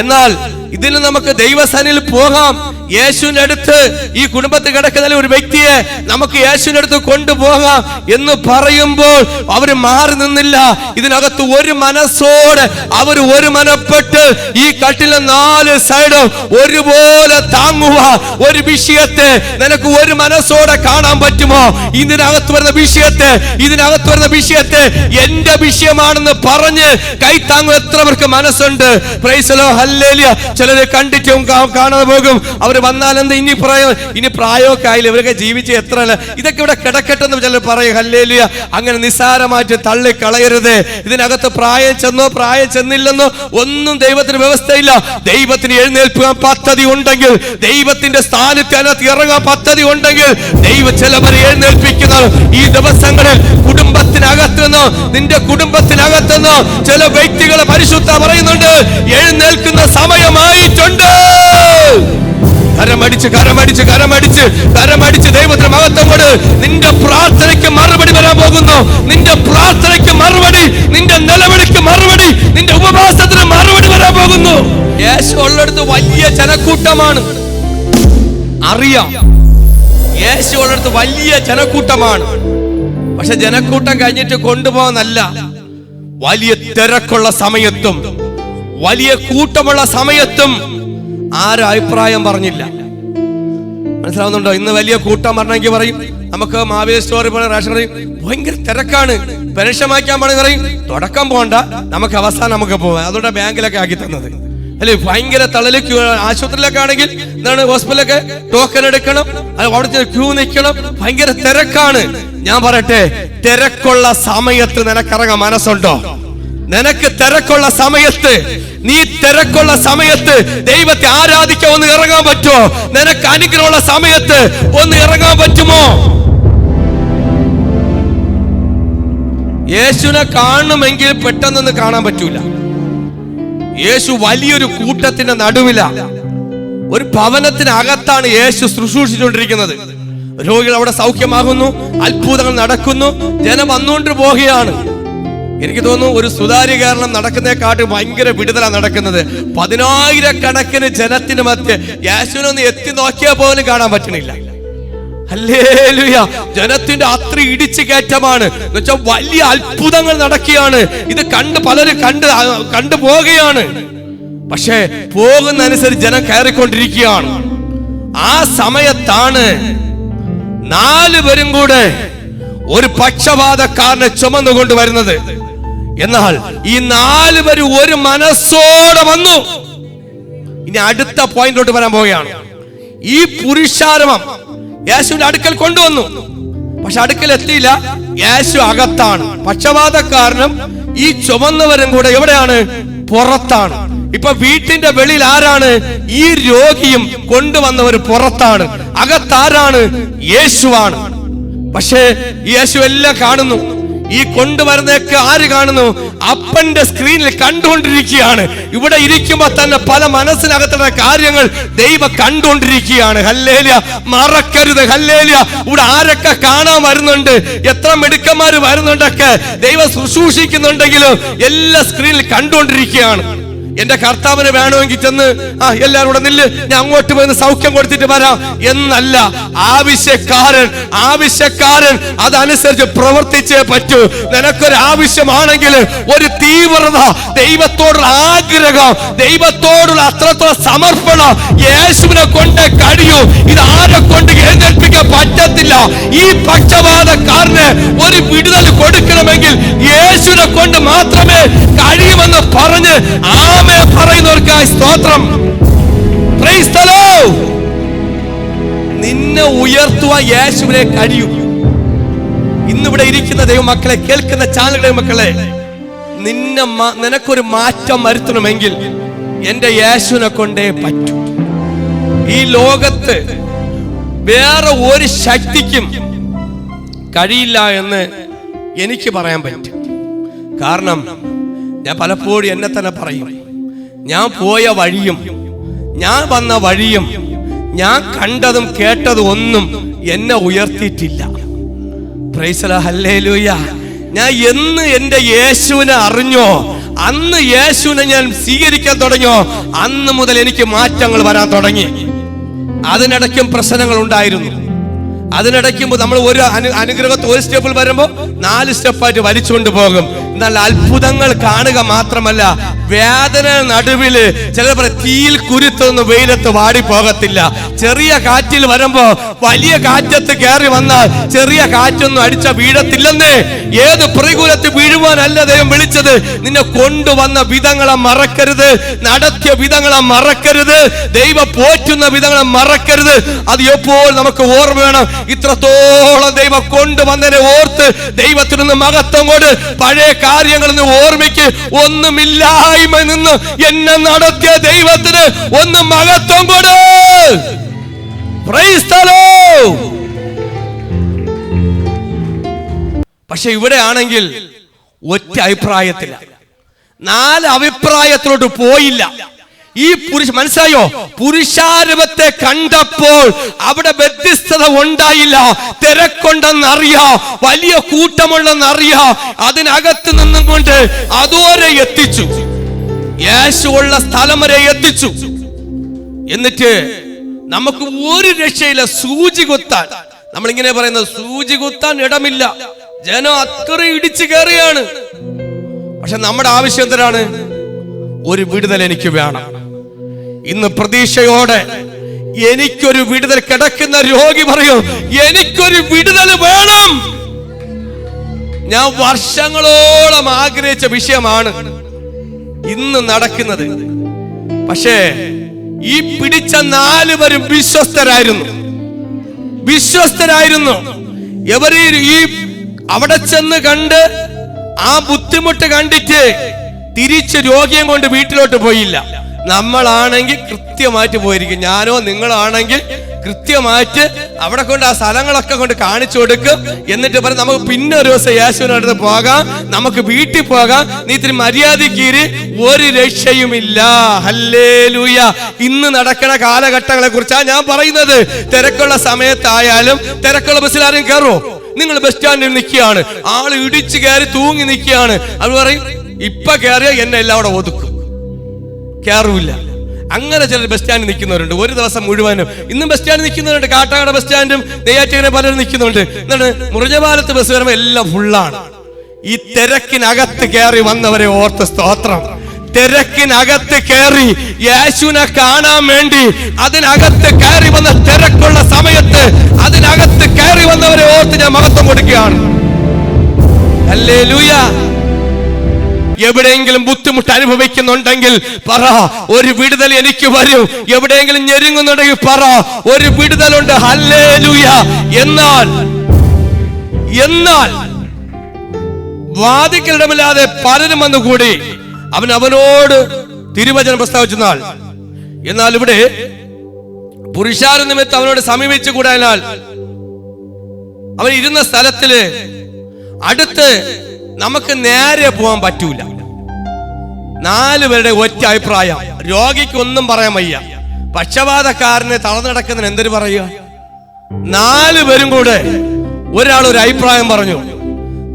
എന്നാൽ ഇതിന് നമുക്ക് ദൈവസന്നിധിയിൽ പോകാം. യേശുവിന്റെ അടുത്ത് ഈ കുടുംബത്തിൽ കിടക്കുന്ന ഒരു വ്യക്തിയെ നമുക്ക് യേശുവിന്റെ അടുത്ത് കൊണ്ടുപോകാം എന്ന് പറയുമ്പോൾ അവർ മാറി നിന്നില്ല. ഇതിനകത്ത് ഒരു മനസ്സോടെ അവർ ഒരു മനപ്പെട്ട് ഈ കട്ടിലെ 4 സൈഡും ഒരുപോലെ താങ്ങുക. ഒരു വിഷയത്തെ നിനക്ക് ഒരു മനസ്സോടെ കാണാൻ പറ്റുമോ? ഇതിനകത്ത് വരുന്ന വിഷയത്തെ എന്റെ വിഷയമാണെന്ന് പറഞ്ഞ് കൈത്താങ്ങും എത്ര പേർക്ക് മനസ്സുണ്ട്? Praise the lord. ഹല്ലേലൂയ. ചിലരെ കണ്ടിട്ടും കാണാതെ പോകും. അവർ വന്നാലെന്ത് ഇനി പ്രായമൊക്കെ ആയില്ല, ഇവരൊക്കെ ജീവിച്ച് എത്ര, ഇതൊക്കെ ഇവിടെ കിടക്കട്ടെന്ന് ചിലർ പറയും. ഹല്ലേലൂയ. അങ്ങനെ നിസ്സാരമായിട്ട് തള്ളിക്കളയരുത്. ഇതിനകത്ത് പ്രായം ചെന്നില്ലെന്നോ ഒന്നും ദൈവത്തിന് വ്യവസ്ഥയില്ല. ദൈവത്തിന് എഴുന്നേൽപ്പിക്കാൻ പദ്ധതി ഉണ്ടെങ്കിൽ, ദൈവത്തിന്റെ സ്ഥാനത്ത് അതിനകത്ത് ഇറങ്ങാൻ പദ്ധതി ഉണ്ടെങ്കിൽ ചിലവരെ എഴുന്നേൽപ്പിക്കുന്ന ഈ ദിവസങ്ങളിൽ നിന്റെ കുടുംബത്തിനകത്തുനിന്ന് ചില വ്യക്തികളെ പരിശുദ്ധ പറയുന്നുണ്ട്, എഴുന്നേൽക്കുന്ന സമയമായിട്ടുണ്ട്. കരമടിച്ച് ദൈവത്തിന് മഹത്വം കൊണ്ട് നിന്റെ പ്രാർത്ഥനയ്ക്ക് മറുപടി വരാൻ പോകുന്നു. നിന്റെ പ്രാർത്ഥനയ്ക്ക് മറുപടി, നിന്റെ നിലവിളിക്ക് മറുപടി, നിന്റെ ഉപവാസത്തിന് മറുപടി വരാൻ പോകുന്നു. യേശു ഉള്ളിടത്ത് വലിയ ജനക്കൂട്ടമാണ്, അറിയാം. യേശു ഉള്ളിടത്ത് വലിയ ജനക്കൂട്ടമാണ്. പക്ഷെ ജനക്കൂട്ടം കഴിഞ്ഞിട്ട് കൊണ്ടുപോകുന്നല്ല, വലിയ തിരക്കുള്ള സമയത്തും വലിയ കൂട്ടമുള്ള സമയത്തും ആരും അഭിപ്രായം പറഞ്ഞില്ല. മനസ്സിലാവുന്നുണ്ടോ? ഇന്ന് വലിയ കൂട്ടം പറഞ്ഞെങ്കിൽ പറയും, നമുക്ക് മാവേലി സ്റ്റോറി പോലെ റേഷൻ പറയും ഭയങ്കര തിരക്കാണ്, പെൻഷൻ വായിക്കാൻ പറയും തുടക്കം പോകണ്ട, നമുക്ക് അവസാനം നമുക്ക് പോവാം. അതുകൊണ്ട് ബാങ്കിലൊക്കെ ആക്കി തന്നത് അല്ലെ. ഭയങ്കര തളല് ക്യൂ. ആശുപത്രിയിലൊക്കെ ആണെങ്കിൽ എന്താണ്, ഹോസ്പിറ്റലൊക്കെ ടോക്കൺ എടുക്കണം, അവിടെ ക്യൂ നിൽക്കണം, ഭയങ്കര തിരക്കാണ്. ഞാൻ പറയട്ടെ, തിരക്കുള്ള സമയത്ത് നിനക്കിറങ്ങാൻ മനസ്സുണ്ടോ? നിനക്ക് തിരക്കുള്ള സമയത്ത്, നീ തിരക്കുള്ള സമയത്ത് ദൈവത്തെ ആരാധിക്കാൻ ഒന്ന് ഇറങ്ങാൻ പറ്റുമോ? നിനക്ക് അനുഗ്രഹമുള്ള സമയത്ത് ഒന്ന് ഇറങ്ങാൻ പറ്റുമോ? യേശുവിനെ കാണുമെങ്കിൽ പെട്ടെന്നൊന്ന് കാണാൻ പറ്റൂല. യേശു വലിയൊരു കൂട്ടത്തിന്റെ നടുവില, ഒരു ഭവനത്തിനകത്താണ് യേശു ശുശ്രൂഷിച്ചുകൊണ്ടിരിക്കുന്നത്. രോഗികൾ അവിടെ സൗഖ്യമാകുന്നു, അത്ഭുതങ്ങൾ നടക്കുന്നു, ജനം വന്നുകൊണ്ട് പോവുകയാണ്. എനിക്ക് തോന്നുന്നു ഒരു സുതാര്യീകരണം നടക്കുന്നതിനെക്കാട്ട് ഭയങ്കര വിടുതല നടക്കുന്നത്. 10,000-കണക്കിന് ജനത്തിന് മധ്യ യേശുവിനൊന്ന് എത്തി നോക്കിയാൽ പോലും കാണാൻ പറ്റണില്ല. ഹല്ലേലൂയ! ജനത്തിന്റെ അത്ര ഇടിച്ചു കയറ്റമാണ്. എന്നുവെച്ചാൽ വലിയ അത്ഭുതങ്ങൾ നടക്കുകയാണ്. ഇത് പലരും കണ്ടു പോവുകയാണ്. പക്ഷേ പോകുന്ന അനുസരിച്ച് ജനം കയറിക്കൊണ്ടിരിക്കുകയാണ്. ആ സമയത്താണ് 4 പേരും കൂടെ ഒരു പക്ഷപാതക്കാരനെ ചുമന്നുകൊണ്ട് വരുന്നത്. എന്നാൽ ഈ 4 പേരും ഒരു മനസ്സോടെ വന്നു. ഇനി അടുത്ത പോയിന്റിലോട്ട് വരാൻ പോവുകയാണ്. ഈ പുരുഷാരമം യേശുവിന്റെ അടുക്കൽ കൊണ്ടുവന്നു. പക്ഷെ അടുക്കൽ എത്തിയില്ല. യേശു അകത്താണ്. പക്ഷപാതക്കാരനും ഈ ചുമന്നവരും കൂടെ എവിടെയാണ്? പുറത്താണ്. ഇപ്പൊ വീട്ടിന്റെ വെളിയിൽ ആരാണ്? ഈ രോഗിയും കൊണ്ടുവന്നവർ പുറത്താണ്. അകത്താരാണ്? യേശുവാണ്. പക്ഷേ യേശു എല്ലാം കാണുന്നു. ഈ കൊണ്ടുവരുന്നതൊക്കെ ആര് കാണുന്നു? അപ്പന്റെ സ്ക്രീനിൽ കണ്ടുകൊണ്ടിരിക്കുകയാണ്. ഇവിടെ ഇരിക്കുമ്പോ തന്നെ പല മനസ്സിനകത്തുള്ള കാര്യങ്ങൾ ദൈവം കണ്ടുകൊണ്ടിരിക്കുകയാണ്. ഹല്ലേലൂയ! മറക്കരുത്. ഹല്ലേലൂയ! ഇവിടെ ആരൊക്കെ കാണാൻ വരുന്നുണ്ട്, എത്ര മിടുക്കന്മാര് വരുന്നുണ്ടൊക്കെ ദൈവം ശുശ്രൂഷിക്കുന്നുണ്ടെങ്കിലും എല്ലാ സ്ക്രീനിൽ കണ്ടുകൊണ്ടിരിക്കുകയാണ്. എന്റെ കർത്താവിന് വേണമെങ്കിൽ ചെന്ന് എല്ലാവരും കൂടെ നില്ല്, ഞാൻ അങ്ങോട്ട് പോയി സൗഖ്യം കൊടുത്തിട്ട് വരാം എന്നല്ല. ആവശ്യക്കാരൻ അതനുസരിച്ച് പ്രവർത്തിച്ചേ പറ്റൂ. നിനക്കൊരു ആവശ്യമാണെങ്കിൽ, ഒരു തീവ്രത, ദൈവത്തോടുള്ള ആഗ്രഹം, ദൈവത്തോടുള്ള അത്രത്തോളം സമർപ്പണം യേശുവിനെ കൊണ്ട് കഴിയൂ. ഇത് ആരെ കൊണ്ട് എഴുന്നേൽപ്പിക്കാൻ പറ്റത്തില്ല. ഈ പക്ഷപാതക്കാരന് ഒരു വിടുതൽ കൊടുക്കണമെങ്കിൽ യേശുവിനെ കൊണ്ട് മാത്രമേ കഴിയുമെന്ന് പറഞ്ഞ് പറയുന്നവർക്കായി സ്തോത്രം. Price the Lord. നിന്നെ ഉയർത്തുവാൻ യേശുവിനെ കഴിയും. ഇന്നിവിടെ ഇരിക്കുന്ന ദൈവമക്കളെ, കേൾക്കുന്ന ചാനലുകളുടെ മക്കളെ, നിനക്കൊരു മാറ്റം വരുത്തണമെങ്കിൽ എന്റെ യേശുവിനെ കൊണ്ടേ പറ്റൂ. ഈ ലോകത്ത് വേറെ ഒരു ശക്തിക്കും കഴിയില്ല എന്ന് എനിക്ക് പറയാൻ പറ്റും. കാരണം ഞാൻ പലപ്പോഴും എന്നെ തന്നെ പറയും, ഞാൻ പോയ വഴിയും ഞാൻ വന്ന വഴിയും ഞാൻ കണ്ടതും കേട്ടതും ഒന്നും എന്നെ ഉയർത്തിയിട്ടില്ല. Praise the lord. ഹല്ലേലൂയ! ഞാൻ എന്ന് എന്റെ യേശുവിനെ അറിഞ്ഞോ, അന്ന് യേശുവിനെ ഞാൻ സ്വീകരിക്കാൻ തുടങ്ങിയോ, അന്ന് മുതൽ എനിക്ക് മാറ്റങ്ങൾ വരാൻ തുടങ്ങി. അതിനിടയ്ക്കും പ്രശ്നങ്ങൾ ഉണ്ടായിരുന്നു. അതിനിടയ്ക്കും നമ്മൾ ഒരു അനുഗ്രഹത്തിൽ ഒരു സ്റ്റെപ്പിൽ വരുമ്പോൾ 4 സ്റ്റെപ്പായിട്ട് വലിച്ചുകൊണ്ട് പോകും. എന്നാൽ അത്ഭുതങ്ങൾ കാണുക മാത്രമല്ല, വേദന നടുവില് ചിലർ തീയിൽ കുരുത്തൊന്ന് വെയിലത്ത് വാടി പോകത്തില്ല. ചെറിയ കാറ്റിൽ വരുമ്പോ വലിയ കാറ്റത്ത് കയറി വന്നാൽ ചെറിയ കാറ്റൊന്നും അടിച്ച വീഴത്തില്ലെന്നേ. ഏത് പ്രതികൂലത്തിൽ വീഴുവാനല്ല ദൈവം വിളിച്ചത്. നിന്നെ കൊണ്ടുവന്ന വിധങ്ങളെ മറക്കരുത്, നടത്തിയ വിധങ്ങളെ മറക്കരുത്, ദൈവം പോറ്റുന്ന വിധങ്ങളെ മറക്കരുത്. അത് എപ്പോൾ നമുക്ക് ഓർമ്മ വേണം. ഇത്രത്തോളം ദൈവം കൊണ്ടുവന്നതിനെ ഓർത്ത് ദൈവത്തിൽ നിന്ന് മഹത്വം കൊണ്ട് പഴയ കാര്യങ്ങളിൽ നിന്ന് ഓർമ്മിക്ക്. ഒന്നുമില്ലായ്മ നിന്ന് എന്നെ നടത്തിയ ദൈവത്തിന് ഒന്ന് മഹത്വം കൊട്. Price the Lord. പക്ഷെ ഇവിടെ ആണെങ്കിൽ ഒറ്റ അഭിപ്രായത്തില്ല, 4 അഭിപ്രായത്തിലോട്ട് പോയില്ല. ഈ മനസ്സിലായോ? പുരുഷാരൂപത്തെ കണ്ടപ്പോൾ അവിടെ വ്യത്യസ്തത ഉണ്ടായില്ല. തിരക്കുണ്ടെന്നറിയാം, വലിയ കൂട്ടമുണ്ടെന്നറിയാം. അതിനകത്ത് നിന്നും കൊണ്ട് അതുവരെ എത്തിച്ചു, യേശുവുള്ള സ്ഥലം വരെ എത്തിച്ചു. എന്നിട്ട് നമുക്ക് ഒരു രക്ഷയില്ല. സൂചി കുത്താൻ, നമ്മളിങ്ങനെ പറയുന്നത്, സൂചി കുത്താൻ ഇടമില്ല. ജനം അത്ര ഇടിച്ചു കയറിയാണ്. പക്ഷെ നമ്മുടെ ആവശ്യം എന്തിനാണ്? ഒരു വിടുതൽ എനിക്ക് വേണം. ഇന്ന് പ്രതീക്ഷയോടെ എനിക്കൊരു വിടുതൽ, കിടക്കുന്ന രോഗി പറയും എനിക്കൊരു വിടുതൽ വേണം. ഞാൻ വർഷങ്ങളോളം ആഗ്രഹിച്ച വിഷയമാണ് ഇന്ന് നടക്കുന്നത്. പക്ഷേ ഈ പിടിച്ച 4 പേരും വിശ്വസ്തരായിരുന്നു. എവര് ഈ അവിടെ ചെന്ന് കണ്ട് ആ ബുദ്ധിമുട്ട് കണ്ടിട്ട് തിരിച്ച് രോഗിയെ കൊണ്ട് വീട്ടിലോട്ട് പോയില്ല. നമ്മളാണെങ്കിൽ കൃത്യമായിട്ട് പോയിരിക്കും. ഞാനോ നിങ്ങളാണെങ്കിൽ കൃത്യമായിട്ട് അവിടെ കൊണ്ട് ആ സ്ഥലങ്ങളൊക്കെ കൊണ്ട് കാണിച്ചു കൊടുക്കും. എന്നിട്ട് പറയും നമുക്ക് പിന്നെ ഒരു ദിവസം യേശുവിന്റെ അടുത്ത് പോകാം, നമുക്ക് വീട്ടിൽ പോകാം, നീ ഇത്തിരി മര്യാദയ്ക്ക് ഒരു രക്ഷയുമില്ല. ഹല്ലേലൂയ. ഇന്ന് നടക്കുന്ന കാലഘട്ടങ്ങളെ കുറിച്ചാണ് ഞാൻ പറയുന്നത്. തിരക്കുള്ള സമയത്തായാലും തിരക്കുള്ള ബസ്സിൽ ആരും കയറുമോ? നിങ്ങൾ ബസ് സ്റ്റാൻഡിൽ നിൽക്കുകയാണ്, ആള് ഇടിച്ചു കയറി തൂങ്ങി നിൽക്കുകയാണ്. അത് പറയും ഇപ്പൊ കയറിയ എന്നെ എല്ലാം അവിടെ ഒതുക്കും, കയറൂല. അങ്ങനെ ചിലർ ബസ് സ്റ്റാൻഡിൽ നിൽക്കുന്നവരുണ്ട് ഒരു ദിവസം മുഴുവനും. ഇന്നും ബസ് സ്റ്റാൻഡിൽ നിൽക്കുന്നവരുണ്ട്. കാട്ടാക്കട ബസ് സ്റ്റാൻഡും നെയ്യാറ്റിങ്ങനെ പലരും നിൽക്കുന്നുണ്ട്. എന്താണ്, മുറിഞ്ഞപാലത്ത് ബസ് വരുമ്പോൾ എല്ലാം ഫുള്ളാണ്. ഈ തിരക്കിനകത്ത് കയറി വന്നവരെ ഓർത്ത് സ്തോത്രം. തിരക്കിനകത്ത് കയറി യേശുവിനെ കാണാൻ വേണ്ടി അതിനകത്ത് കയറി വന്ന തിരക്കുള്ള സമയത്ത് അതിനകത്ത് കയറി വന്നവരെ ഓർത്ത് ഞാൻ മഹത്വം കൊടുക്കുകയാണ്. ഹല്ലേലൂയ. എവിടെയെങ്കിലും ബുദ്ധിമുട്ട് അനുഭവിക്കുന്നുണ്ടെങ്കിൽ പറ ഒരു വിടുതൽ എനിക്ക് വരും. എവിടെയെങ്കിലും ഞെരുങ്ങുന്നുണ്ടെങ്കിൽ പറ ഒരു വിടുതലുണ്ട്. ഹല്ലേലൂയ. എന്നാൽ വാദിക്കലിടമില്ലാതെ പലരും വന്നുകൂടി അവനോട് തിരുവചനം പ്രസ്താവിച്ചെന്നാൽ, എന്നാൽ ഇവിടെ പുരുഷാര നിമിത്തം അവനോട് സമീപിച്ചു കൂടാനാൽ അവൻ ഇരുന്ന സ്ഥലത്തില് അടുത്ത് നമുക്ക് നേരെ പോകാൻ പറ്റൂല. 4 പേരുടെ ഒറ്റ അഭിപ്രായം. രോഗിക്ക് ഒന്നും പറയാൻ വയ്യ, പക്ഷപാതക്കാരനെ തളർന്നു നടക്കുന്നതിന് എന്തൊരു പറയുക? 4 പേരും കൂടെ ഒരാൾ ഒരു അഭിപ്രായം പറഞ്ഞു,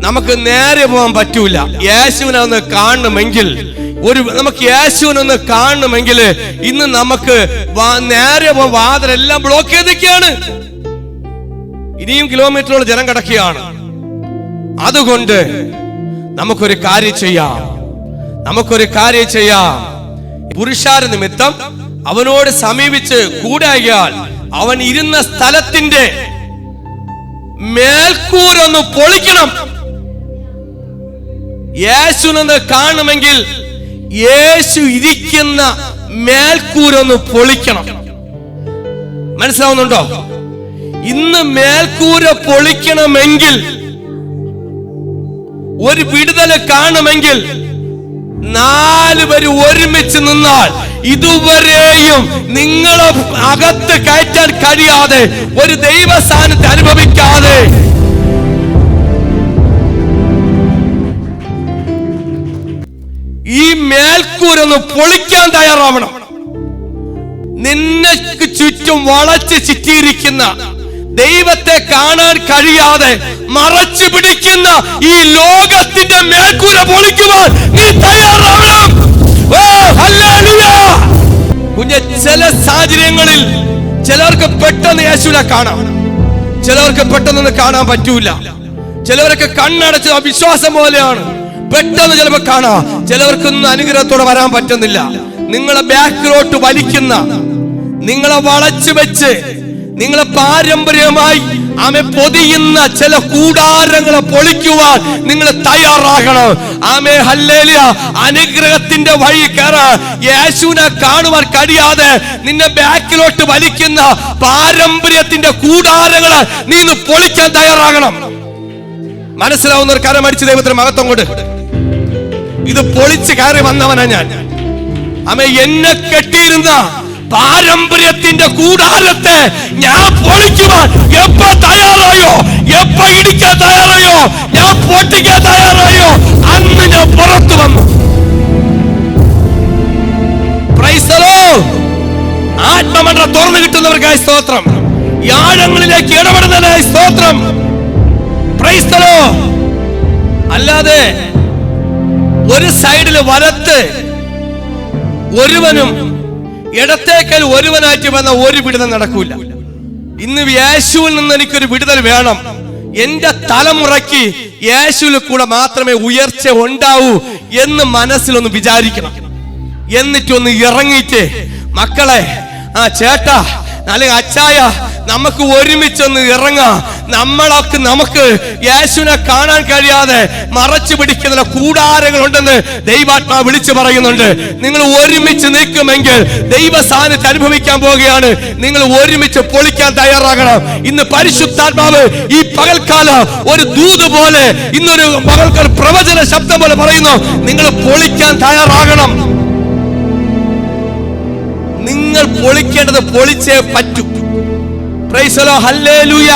നമുക്ക് നേരെ പോകാൻ പറ്റൂല. യേശുവിനെ ഒന്ന് കാണണമെങ്കിൽ നമുക്ക് യേശുവിനൊന്ന് കാണണമെങ്കിൽ ഇന്ന് നമുക്ക് നേരെ പോകാൻ വാതിലെല്ലാം ബ്ലോക്ക് ചെയ്തൊക്കെയാണ്. ഇനിയും കിലോമീറ്ററുകൾ ജനം കിടക്കുകയാണ്. അതുകൊണ്ട് നമുക്കൊരു കാര്യം ചെയ്യാം. പുരുഷാര നിമിത്തം അവനോട് സമീപിച്ച് കൂടായാൽ അവൻ ഇരുന്ന സ്ഥലത്തിന്റെ മേൽക്കൂരൊന്ന് പൊളിക്കണം. യേശുവിനെ കാണണമെങ്കിൽ യേശു ഇരിക്കുന്ന മേൽക്കൂരൊന്ന് പൊളിക്കണം. മനസ്സിലാവുന്നുണ്ടോ? ഇന്ന് മേൽക്കൂര പൊളിക്കണമെങ്കിൽ, ഒരു വിടുതൽ കാണുമെങ്കിൽ 4 പേര് ഒരുമിച്ച് നിന്നാൽ ഇതുവരെയും നിങ്ങളെ അകത്ത് കയറ്റാൻ കഴിയാതെ, ഒരു ദൈവ സാന്നിധ്യം അനുഭവിക്കാതെ ഈ മേൽക്കൂരൊന്ന് പൊളിക്കാൻ തയ്യാറാവണം. നിനക്ക് ചുറ്റും വളച്ച് ചുറ്റിയിരിക്കുന്ന, ദൈവത്തെ കാണാൻ കഴിയാതെ മറച്ചു പിടിക്കുന്ന ഈ ലോകത്തിന്റെ മേൽക്കൂര പൊളിക്കുവാൻ നീ തയ്യാറാവണം. കുഞ്ഞെ, ചില സാഹചര്യങ്ങളിൽ ചിലർക്ക് പെട്ടെന്ന് യേശുവിനെ കാണാം, ചിലർക്ക് പെട്ടെന്ന് കാണാൻ പറ്റൂല. ചിലവരൊക്കെ കണ്ണടച്ച് വിശ്വാസം പോലെയാണ്, പെട്ടെന്ന് ചിലപ്പോൾ കാണാം. ചിലവർക്കൊന്നും അനുഗ്രഹത്തോടെ വരാൻ പറ്റുന്നില്ല. നിങ്ങളെ ബാക്കിലോട്ട് വലിക്കുന്ന, നിങ്ങളെ വളച്ചു വെച്ച്, നിങ്ങളെ പാരമ്പര്യമായി ആമെ പൊതിയുന്ന ചില കൂടാരങ്ങളെ പൊളിക്കുവാൻ നിങ്ങൾ തയ്യാറാകണം. ആമേ ഹല്ലേലൂയ. അനുഗ്രഹത്തിന്റെ വഴി കയറാൻ യേശുവിനെ കാണുവാൻ കഴിയാതെ നിന്നെ ബാക്കിലോട്ട് വലിക്കുന്ന പാരമ്പര്യത്തിന്റെ കൂടാരങ്ങളെ നീ ഇന്ന് പൊളിക്കാൻ തയ്യാറാകണം. മനസ്സിലാവുന്ന ഒരു കരമടിച്ച് ദൈവത്തിന് മഹത്വം കൊണ്ട്. ഇത് പൊളിച്ച് കയറി വന്നവനാ ഞാൻ. ആമേ, എന്നെ കെട്ടിയിരുന്ന പാരമ്പര്യത്തിന്റെ കൂടാരത്തെ ഞാൻ പൊളിക്കുവാൻ എപ്പോ തയ്യാറായോ, എപ്പോ ഇടിക്കാൻ തയ്യാറായോ, ഞാൻ പൊട്ടിക്കാൻ തയ്യാറായോ, അന്ന് ഞാൻ പുറത്തു വന്നു. Price the Lord. ആത്മമണ്ഡലം തുറന്നു കിട്ടുന്നവർക്കായി സ്തോത്രം. യാഴങ്ങളിലേക്ക് ഇടപെടുന്നതിനായി സ്തോത്രം. Price the Lord. അല്ലാതെ ഒരു സൈഡില് വലത്ത് ഒരുവനും ഇടത്തേക്കൽ ഒരുവനായിട്ട് വന്ന ഒരു വിടുതൽ നടക്കൂല. ഇന്ന് യേശുവിൽ നിന്ന് എനിക്കൊരു വിടുതൽ വേണം. എന്റെ തലമുറയ്ക്ക് യേശുവിൽ കൂടെ മാത്രമേ ഉയർച്ച ഉണ്ടാവൂ എന്ന് മനസ്സിലൊന്ന് വിചാരിക്കണം. എന്നിട്ടൊന്ന് ഇറങ്ങിയിട്ട് മക്കളെ, ചേട്ടാ അല്ലെങ്കിൽ അച്ചായ, നമുക്ക് ഒരുമിച്ചൊന്ന് ഇറങ്ങാം. നമുക്ക് യേശുവിനെ കാണാൻ കഴിയാതെ മറച്ചു പിടിക്കുന്ന കൂടാരങ്ങൾ ഉണ്ടെന്ന് ദൈവാത്മാവ് വിളിച്ചു പറയുന്നുണ്ട്. നിങ്ങൾ ഒരുമിച്ച് നിൽക്കുമെങ്കിൽ ദൈവ സാന്നിധ്യം അനുഭവിക്കാൻ പോവുകയാണ്. നിങ്ങൾ ഒരുമിച്ച് പൊളിക്കാൻ തയ്യാറാകണം. ഇന്ന് പരിശുദ്ധാത്മാവ് ഈ പകൽക്കാലം ഒരു ദൂത് പോലെ, ഇന്നൊരു പകൽക്കാല പ്രവചന ശബ്ദം പോലെ പറയുന്നു, നിങ്ങൾ പൊളിക്കാൻ തയ്യാറാകണം. നിങ്ങൾ പൊളിക്കേണ്ടത് പൊളിച്ചേ പറ്റൂ. Price the lord, hallelujah.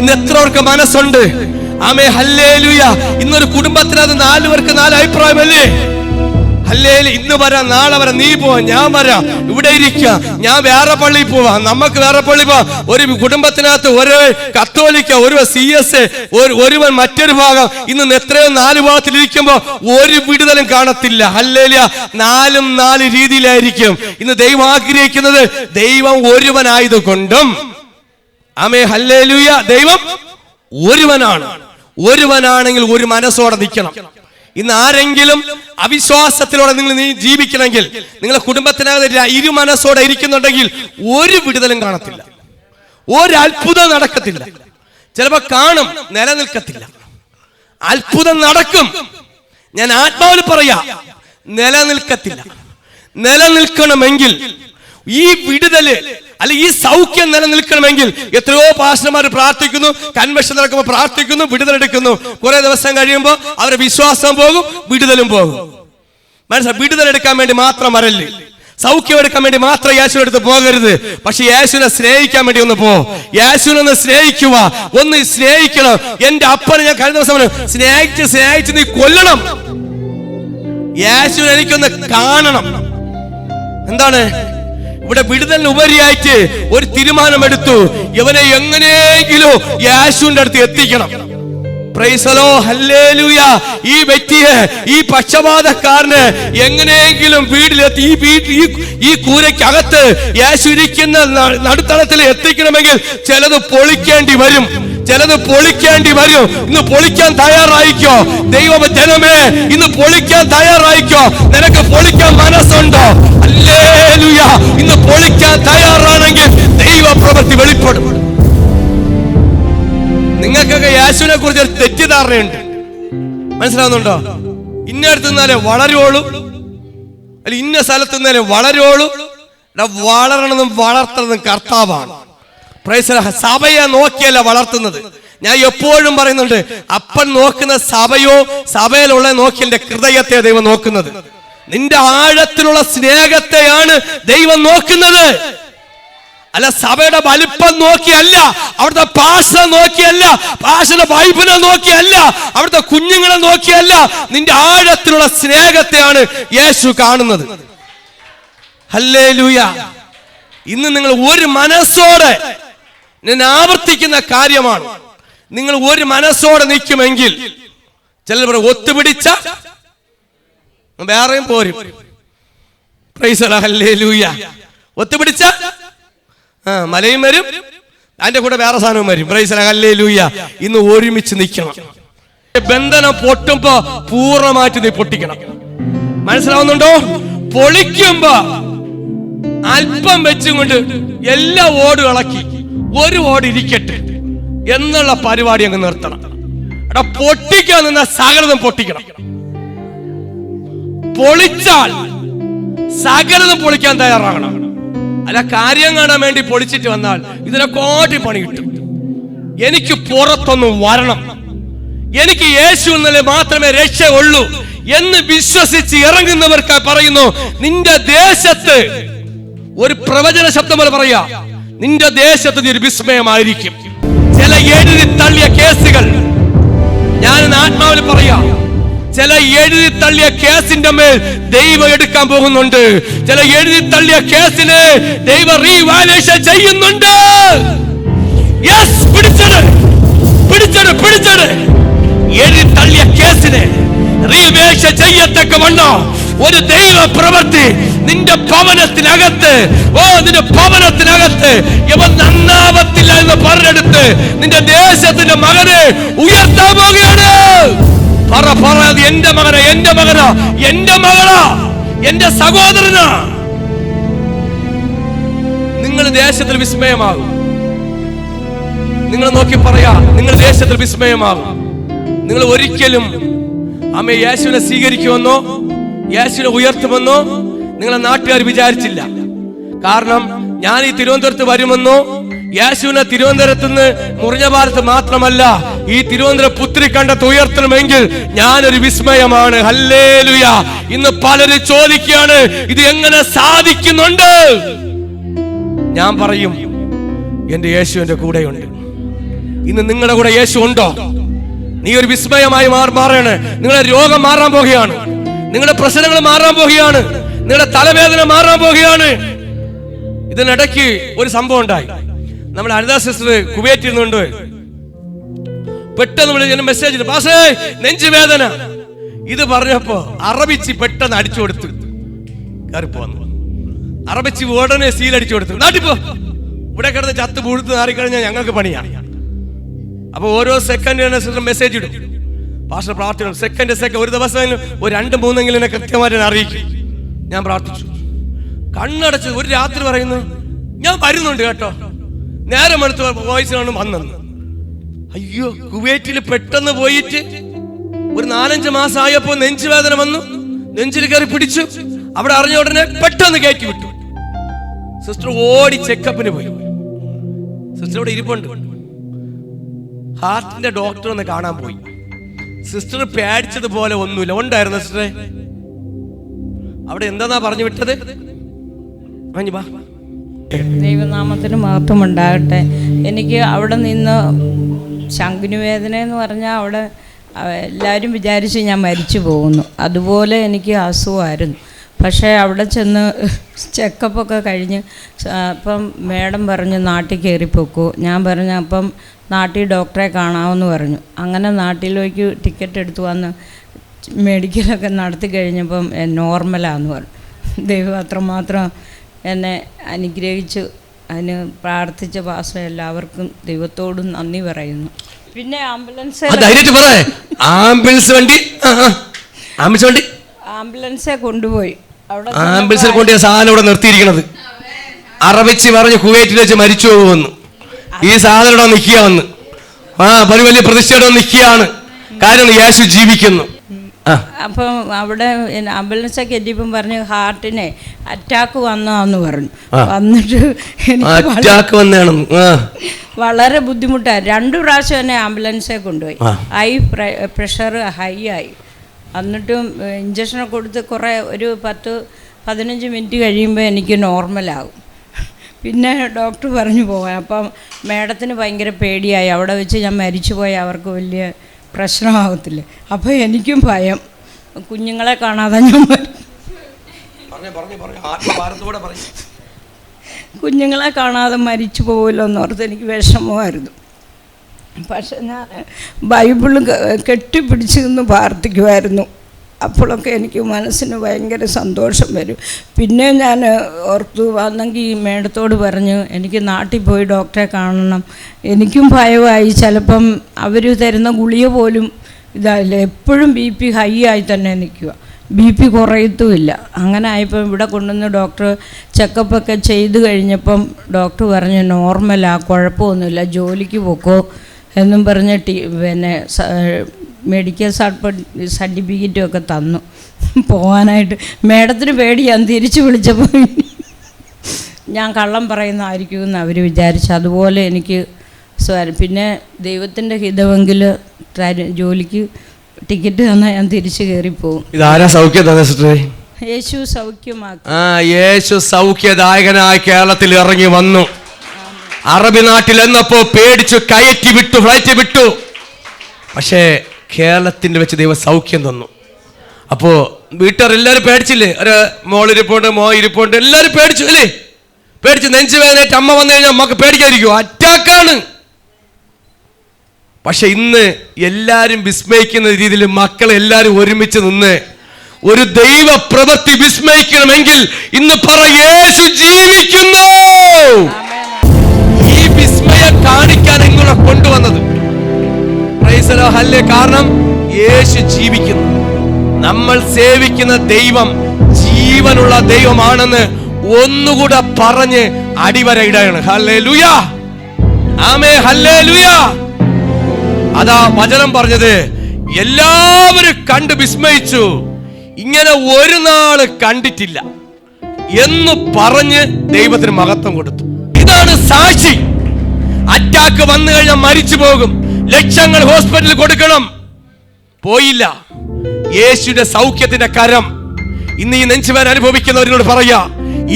ഇന്ന് എത്രവർക്ക് മനസ്സുണ്ട്? ആമേൻ, ഹല്ലേലൂയ. ഇന്നൊരു കുടുംബത്തിനകത്ത് 4 പേർക്ക് 4 അഭിപ്രായമല്ലേ? ഹല്ലേലൂയ. ഇന്ന് വരാം, നാളെ വരാം, നീ പോവാ, ഞാൻ വരാം, ഇവിടെ ഇരിക്കുക, ഞാൻ വേറെ പള്ളിയിൽ പോവാം, നമുക്ക് വേറെ പള്ളി പോവാം. ഒരു കുടുംബത്തിനകത്ത് ഒരു കത്തോലിക്ക, ഒരു CS, ഒരുവൻ മറ്റൊരു ഭാഗം. ഇന്ന് എത്രയോ 4 ഭാഗത്തിൽ ഇരിക്കുമ്പോ ഒരു വിടുതലും കാണത്തില്ല. ഹല്ലേലൂയ. 4 രീതിയിലായിരിക്കും. ഇന്ന് ദൈവം ആഗ്രഹിക്കുന്നത് ദൈവം ഒരുവനായതുകൊണ്ടും, ആമേൻ, ഹല്ലേലൂയ, ദൈവം ഒരുവനാണെങ്കിൽ ഒരു മനസ്സോടെ നിൽക്കണം. ഇന്ന് ആരെങ്കിലും അവിശ്വാസത്തിലൂടെ നിങ്ങൾ ജീവിക്കണമെങ്കിൽ, നിങ്ങളെ കുടുംബത്തിനകത്ത് ഇരു മനസ്സോടെ ഇരിക്കുന്നുണ്ടെങ്കിൽ ഒരു വിടുതലും കാണത്തില്ല, ഒരു അത്ഭുതം നടക്കത്തില്ല. ചിലപ്പോ കാണും, നിലനിൽക്കത്തില്ല. അത്ഭുതം നടക്കും, ഞാൻ ആത്മാവിൽ പറയാ, നിലനിൽക്കത്തില്ല. നിലനിൽക്കണമെങ്കിൽ ഈ വിടുതല് അല്ല ഈ സൗഖ്യം നിലനിൽക്കണമെങ്കിൽ എത്രയോ പാസ്റ്റർമാർ പ്രാർത്ഥിക്കുന്നു, കൺവെൻഷൻ നടക്കുമ്പോൾ പ്രാർത്ഥിക്കുന്നു, വിടുതലെടുക്കുന്നു. കുറെ ദിവസം കഴിയുമ്പോൾ അവരുടെ വിശ്വാസം പോകും, വിടുതലും പോകും. മനസ്സിലായി? വിടുതലെടുക്കാൻ വേണ്ടി മാത്രം വരല്ലേ, സൗഖ്യം എടുക്കാൻ വേണ്ടി മാത്രം യേശുവിന്റെ അടുത്ത് പോകരുത്. പക്ഷെ യേശുവിനെ സ്നേഹിക്കാൻ വേണ്ടി ഒന്ന് പോ. യേശുവിനെ ഒന്ന് സ്നേഹിക്കുക, ഒന്ന് സ്നേഹിക്കണം. എന്റെ അപ്പനെ ഞാൻ കഴിഞ്ഞ ദിവസം സ്നേഹിച്ച് നീ കൊല്ലണം. യേശുവിനെ എനിക്കൊന്ന് കാണണം. എന്താണ് ഇവിടെ വിടുതലിന് ഉപരിയായിട്ട് ഒരു തീരുമാനമെടുത്തു, ഇവനെ എങ്ങനെയെങ്കിലും യേശുവിന്റെ അടുത്ത് എത്തിക്കണം. Price the lord, hallelujah. ഈ വ്യക്തിയെ, ഈ പക്ഷപാതക്കാരന് എങ്ങനെയെങ്കിലും വീട്ടിലെത്തി ഈ കൂരയ്ക്കകത്ത് യേശു ഇരിക്കുന്ന നടുത്തളത്തിൽ എത്തിക്കണമെങ്കിൽ ചിലത് പൊളിക്കേണ്ടി വരും. ഇന്ന് പൊളിക്കാൻ തയ്യാറായിക്കോ ദൈവജനമേ, ഇന്ന് പൊളിക്കാൻ തയ്യാറായിക്കോ. നിനക്ക് പൊളിക്കാൻ മനസ്സുണ്ടോ? ഹല്ലേലൂയ. ഇന്ന് പൊളിക്കാൻ തയ്യാറാണെങ്കിൽ ദൈവപ്രവൃത്തി വെളിപ്പെടും. നിങ്ങൾക്കൊക്കെ യേശുവിനെ കുറിച്ച് ഒരു തെറ്റിദ്ധാരണയുണ്ട്, മനസ്സിലാവുന്നുണ്ടോ? ഇന്നടുത്ത് നിന്നാലേ വളരുള്ളൂ, അല്ല ഇന്ന സ്ഥലത്ത് നിന്നാലേ വളരുള്ളൂ. വളരണമെന്നും വളർത്തണമെന്നും കർത്താവാണ്. സഭയെ നോക്കിയല്ല വളർത്തുന്നത്. ഞാൻ എപ്പോഴും പറയുന്നുണ്ട്, അപ്പൻ നോക്കുന്ന സഭയിലുള്ള നോക്കിയ ഹൃദയത്തെ ദൈവം നോക്കുന്നത്. നിന്റെ ആഴത്തിലുള്ള സ്നേഹത്തെയാണ് ദൈവം നോക്കുന്നത്. അല്ല സഭയുടെ വലിപ്പം നോക്കിയല്ല, അവിടുത്തെ പാഷ നോക്കിയല്ല, പാഷയുടെ വൈബിനെ നോക്കിയല്ല, അവിടുത്തെ കുഞ്ഞുങ്ങളെ നോക്കിയല്ല. നിന്റെ ആഴത്തിലുള്ള സ്നേഹത്തെയാണ് യേശു കാണുന്നത്. ഹല്ലേലൂയ. ഇന്ന് നിങ്ങൾ ഒരു മനസ്സോടെ, ഞാൻ ആവർത്തിക്കുന്ന കാര്യമാണ്, നിങ്ങൾ ഒരു മനസ്സോടെ നിൽക്കുമെങ്കിൽ, ചിലർ ഒത്തുപിടിച്ച വേറെയും പോരും. Praise the lord, hallelujah. ഒത്തുപിടിച്ച മലയും വരും, അതിന്റെ കൂടെ വേറെ സാധനവും വരും. Praise the lord, hallelujah. ഇന്ന് ഒരുമിച്ച് നിൽക്കണം. ബന്ധനം പൊട്ടുമ്പോ പൂർണ്ണമായിട്ട് നീ പൊട്ടിക്കണം. മനസ്സിലാവുന്നുണ്ടോ? പൊളിക്കുമ്പോ അല്പം വെച്ചും കൊണ്ട് എല്ലാ ഓടും ഇളക്കി ഒരു ഓട് ഇരിക്കട്ടെ എന്നുള്ള പരിപാടി അങ്ങ് നിർത്തണം. എടാ പൊട്ടിക്കാൻ നിന്ന സകലതും പൊട്ടിക്കണം. പൊളിച്ചാൽ സകലതും പൊളിക്കാൻ തയ്യാറാകണം. അല്ല കാര്യം കാണാൻ വേണ്ടി പൊളിച്ചിട്ട് വന്നാൽ ഇതിനെ കോട്ടി പണി കിട്ടും. എനിക്ക് പുറത്തൊന്നും വരണം, എനിക്ക് യേശു എന്നല്ലേ മാത്രമേ രക്ഷയുള്ളൂ എന്ന് വിശ്വസിച്ച് ഇറങ്ങുന്നവർക്ക് പറയുന്നു, നിന്റെ ദേശത്ത് ഒരു പ്രവചന ശബ്ദം പോലെ പറയാ, നിന്റെ ദേശത്ത് നീ ഒരു വിസ്മയമായിരിക്കും. ചില എഴുതി തള്ളിയ കേസുകൾ, ഞാൻ ആത്മാവിൽ പറയാ, ചില എഴുതി തള്ളിയ കേസിന്റെ മേൽ ദൈവം എടുക്കാൻ പോകുന്നുണ്ട്. ചില എഴുതി തള്ളിയ കേസിനെ ദൈവം റീവാലുവേഷൻ ചെയ്യുന്നുണ്ട്. യെസ്, പിടിച്ചത്. എഴുതി തള്ളിയ കേസിനെ റീവാലുവേഷൻ ചെയ്യത്തക്കവണ്ണം ഒരു ദൈവ പ്രവൃത്തി നിന്റെ ഭവനത്തിനകത്ത്, നിന്റെ ഭവനത്തിനകത്ത് ഇവൻ നന്നാവത്തില്ല എന്ന് പറഞ്ഞെടുത്ത് നിന്റെ ദേശത്തിന്റെ മകനെ ഉയർത്താൻ പോകുകയാണ്. പറ എന്റെ മകനാ, എന്റെ മകനാ, എന്റെ മകളാ, എന്റെ സഹോദരനാ. നിങ്ങൾ ദേശത്തിൽ വിസ്മയമാകും. നിങ്ങൾ നോക്കി പറയാ, നിങ്ങൾ ദേശത്തിൽ വിസ്മയമാകും. നിങ്ങൾ ഒരിക്കലും യേശുവിനെ സ്വീകരിക്കുമെന്നോ യേശുവിനെ ഉയർത്തുമെന്നോ നിങ്ങളെ നാട്ടുകാർ വിചാരിച്ചില്ല. കാരണം ഞാൻ ഈ തിരുവനന്തപുരത്ത് വരുമെന്നോ യേശുവിനെ തിരുവനന്തപുരത്ത് നിന്ന് മുറിഞ്ഞ ഭാരത്ത് മാത്രമല്ല, ഈ തിരുവനന്തപുരം പുത്രിക്കണ്ടത്ത് ഉയർത്തണമെങ്കിൽ ഞാനൊരു വിസ്മയമാണ്. ഹല്ലേലൂയ. ഇന്ന് പലരും ചോദിക്കുകയാണ്, ഇത് എങ്ങനെ സാധിക്കുന്നുണ്ട്? ഞാൻ പറയും, എന്റെ യേശു എന്റെ കൂടെയുണ്ട്. ഇന്ന് നിങ്ങളുടെ കൂടെ യേശു ഉണ്ടോ? നീ ഒരു വിസ്മയമായി മാറാണ്. നിങ്ങളുടെ രോഗം മാറാൻ പോകുകയാണ്, നിങ്ങളുടെ പ്രശ്നങ്ങൾ മാറാൻ പോകുകയാണ്, നിങ്ങളുടെ തലവേദന മാറാൻ പോകുകയാണ്. ഇതിനിടയ്ക്ക് ഒരു സംഭവം ഉണ്ടായി. നമ്മുടെ അനിതാ സിസ്റ്റർ കുവൈറ്റിൽ നിന്നുണ്ട്. പെട്ടെന്ന് വിളിച്ച് മെസ്സേജ്, പാസേ നെഞ്ചുവേദന. ഇത് പറഞ്ഞപ്പോ അറബിച്ച് പെട്ടെന്ന് അടിച്ചു കൊടുത്തു. കയറിപ്പോന്നു അറബിച്ച് ഉടനെ സീലടിച്ചു കൊടുത്തു. നാട്ടിപ്പോ ഇവിടെ കിടന്ന് ചത്ത് പുഴുത്ത് നാറിക്കഴിഞ്ഞാൽ ഞങ്ങൾക്ക് പണിയാണ്. അപ്പൊ ഓരോ സെക്കൻഡിന് സിസ്റ്റർ മെസ്സേജ് ഇടും, പാസ്റ്റർ പ്രാർത്ഥിക്കണം. സെക്കൻഡ് ഒരു ദിവസം ഒരു 2-3 എന്നെ കൃത്യമായിട്ട് അറിയിക്കും. ഞാൻ പ്രാർത്ഥിച്ചു. കണ്ണടച്ച് ഒരു രാത്രി പറയുന്നു, ഞാൻ വരുന്നുണ്ട് കേട്ടോ. നേരം എടുത്ത് വോയിസ് കാണും വന്നെന്ന്. അയ്യോ, കുവൈറ്റിൽ പെട്ടെന്ന് പോയിട്ട് ഒരു 4-5 മാസം ആയപ്പോ നെഞ്ചുവേദന വന്നു. നെഞ്ചിൽ കയറി പിടിച്ചു. അവിടെ അറിഞ്ഞ ഉടനെ പെട്ടെന്ന് കയറ്റി വിട്ടു. സിസ്റ്റർ ഓടി ചെക്കപ്പിന് പോയി. സിസ്റ്റർ ഇവിടെ ഇരിപ്പുണ്ട്. ഹാർട്ടിന്റെ ഡോക്ടർ ഒന്ന് കാണാൻ പോയി. സിസ്റ്റർ പേടിച്ചതുപോലെ ഒന്നുമില്ല. ഉണ്ടായിരുന്നു സിസ്റ്ററെ അവിടെ. എന്താ പറഞ്ഞു വിട്ടത്? ദൈവനാമത്തിന് മഹത്വം ഉണ്ടാകട്ടെ. എനിക്ക് അവിടെ നിന്ന് ശംഖുനിവേദന എന്ന് പറഞ്ഞാൽ അവിടെ എല്ലാവരും വിചാരിച്ച് ഞാൻ മരിച്ചു പോകുന്നു. അതുപോലെ എനിക്ക് അസുഖമായിരുന്നു. പക്ഷേ അവിടെ ചെന്ന് ചെക്കപ്പൊക്കെ കഴിഞ്ഞ് അപ്പം മേഡം പറഞ്ഞു നാട്ടിൽ കയറിപ്പോക്കൂ. ഞാൻ പറഞ്ഞു അപ്പം നാട്ടിൽ ഡോക്ടറെ കാണാമെന്ന് പറഞ്ഞു. അങ്ങനെ നാട്ടിലേക്ക് ടിക്കറ്റ് എടുത്തു വന്ന് മെഡിക്കലൊക്കെ നടത്തി കഴിഞ്ഞപ്പം നോർമലാന്ന് പറഞ്ഞു. ദൈവം അത്രമാത്രം എന്നെ അനുഗ്രഹിച്ചു. അതിന് പ്രാർത്ഥിച്ച പാസ്റ്റർ എല്ലാവർക്കും ദൈവത്തോടും നന്ദി പറയുന്നു. പിന്നെ ആംബുലൻസെ കൊണ്ടുപോയി. അവിടെ ആംബുലൻസിൽ കൊണ്ട് സാധനം ഇവിടെ നിർത്തിയിരിക്കണത്. അറബിച്ച് പറഞ്ഞ് കുവൈറ്റിൽ വെച്ച് മരിച്ചു പോകുന്നു. ഈ സാധനം ഇവിടെ നിൽക്കുക വന്ന് വലിയ പ്രതിഷ്ഠയുടെ നിൽക്കുകയാണ്. കാര്യം യേശു ജീവിക്കുന്നു. അപ്പം അവിടെ ആംബുലൻസൊക്കെ എത്തിയപ്പം പറഞ്ഞു ഹാർട്ടിനെ അറ്റാക്ക് വന്നാന്ന് പറഞ്ഞു. വന്നിട്ട് അറ്റാക്ക് വന്നാണ് വളരെ ബുദ്ധിമുട്ടായി. 2 പ്രാവശ്യം എന്നെ ആംബുലൻസെ കൊണ്ടുപോയി. പ്രഷർ ഹൈ ആയി. എന്നിട്ടും ഇഞ്ചക്ഷനൊക്കെ കൊടുത്ത് കുറേ ഒരു 10-15 മിനിറ്റ് കഴിയുമ്പോൾ എനിക്ക് നോർമലാകും. പിന്നെ ഡോക്ടർ പറഞ്ഞു പോകാൻ. അപ്പം മേഡത്തിന് ഭയങ്കര പേടിയായി. അവിടെ വെച്ച് ഞാൻ മരിച്ചു പോയാൽ അവർക്ക് വലിയ പ്രശ്നമാകത്തില്ല. അപ്പോൾ എനിക്കും ഭയം, കുഞ്ഞുങ്ങളെ കാണാതെ ഞാൻ കുഞ്ഞുങ്ങളെ കാണാതെ മരിച്ചു പോകുമല്ലോ എന്നോർത്ത് എനിക്ക് വിഷമമായിരുന്നു. പക്ഷെ ഞാൻ ബൈബിള് കെട്ടിപ്പിടിച്ച് നിന്ന് പ്രാർത്ഥിക്കുമായിരുന്നു. അപ്പോഴൊക്കെ എനിക്ക് മനസ്സിന് ഭയങ്കര സന്തോഷം വരും. പിന്നെ ഞാൻ ഓർത്തു വന്നെങ്കിൽ ഈ മേഡത്തോട് പറഞ്ഞു എനിക്ക് നാട്ടിൽ പോയി ഡോക്ടറെ കാണണം. എനിക്കും ഭയമായി. ചിലപ്പം അവർ തരുന്ന ഗുളിക പോലും ഇതായില്ല. എപ്പോഴും BP ഹൈ ആയി തന്നെ നിൽക്കുക, BP കുറയത്തുമില്ല. അങ്ങനെ ആയപ്പോൾ ഇവിടെ കൊണ്ടുവന്ന് ഡോക്ടർ ചെക്കപ്പൊക്കെ ചെയ്ത് കഴിഞ്ഞപ്പം ഡോക്ടർ പറഞ്ഞു നോർമലാ, കുഴപ്പമൊന്നുമില്ല, ജോലിക്ക് പോക്കോ എന്നും പറഞ്ഞ് പിന്നെ മെഡിക്കൽ സർട്ടിഫിക്കറ്റും ഒക്കെ തന്നു പോകാനായിട്ട്. മേഡത്തിന് പേടിയാണ്. തിരിച്ചു വിളിച്ചപ്പോൾ ഞാൻ കള്ളം പറയുന്നതായിരിക്കുമെന്ന് അവർ വിചാരിച്ചു. അതുപോലെ എനിക്ക് പിന്നെ ദൈവത്തിൻ്റെ ഹിതമെങ്കിൽ ജോലിക്ക് ടിക്കറ്റ് തന്നാൽ ഞാൻ തിരിച്ചു കയറിപ്പോവും. ഇതാരാ സൗഖ്യം തന്നെ സിസ്റ്ററെ? യേശു സൗഖ്യമാക്കി. യേശു സൗഖ്യദായകനായി കേരളത്തിൽ ഇറങ്ങി വന്നു. അറബി നാട്ടിൽ എന്നപ്പോ പേടിച്ചു കയറ്റി വിട്ടു, ഫ്ലൈറ്റ് വിട്ടു. പക്ഷേ കേരളത്തിൽ വെച്ച് ദൈവം സൗഖ്യം തന്നു. അപ്പോ വീട്ടുകാരെല്ലാവരും പേടിച്ചില്ലേ? ഒരു മോളിരിപ്പുണ്ട്, ഇരിപ്പുണ്ട്, എല്ലാവരും പേടിച്ചു അല്ലേ? പേടിച്ച് നെഞ്ചുവേദനയായിട്ട് അമ്മ വന്നു കഴിഞ്ഞാൽ അമ്മക്ക് പേടിക്കാതിരിക്കുമോ? അറ്റാക്കാണ്. പക്ഷെ ഇന്ന് എല്ലാവരും വിസ്മയിക്കുന്ന രീതിയിൽ മക്കളെല്ലാവരും ഒരുമിച്ച് നിന്ന് ഒരു ദൈവ പ്രവൃത്തി വിസ്മയിക്കണമെങ്കിൽ ഇന്ന് പറ, യേശു ജീവിക്കുന്നു. ഈ വിസ്മയം കാണിക്കാൻ എങ്ങനെ കൊണ്ടുവന്നത്? കാരണം യേശു ജീവിക്കുന്നു. നമ്മൾ സേവിക്കുന്ന ദൈവം ജീവനുള്ള ദൈവമാണെന്ന് ഒന്നുകൂടെ പറഞ്ഞ് അടിവരയിടാണ്. ഹല്ലേലൂയ, ആമേൻ, ഹല്ലേലൂയ. അതാ വചനം പറഞ്ഞത്, എല്ലാവരും കണ്ട് വിസ്മയിച്ചു, ഇങ്ങനെ ഒരു നാള് കണ്ടിട്ടില്ല എന്ന് പറഞ്ഞ് ദൈവത്തിന് മഹത്വം കൊടുത്തു. ഇതാണ് സാക്ഷി. അറ്റാക്ക് വന്നു കഴിഞ്ഞാൽ മരിച്ചു പോകും, ലക്ഷങ്ങൾ ഹോസ്പിറ്റലിൽ കൊടുക്കണം, പോയില്ല. യേശുവിന്റെ സൗഖ്യത്തിന്റെ കരം ഇന്ന് ഈ നെഞ്ചുവേദന അനുഭവിക്കുന്നവരോട് പറയാ,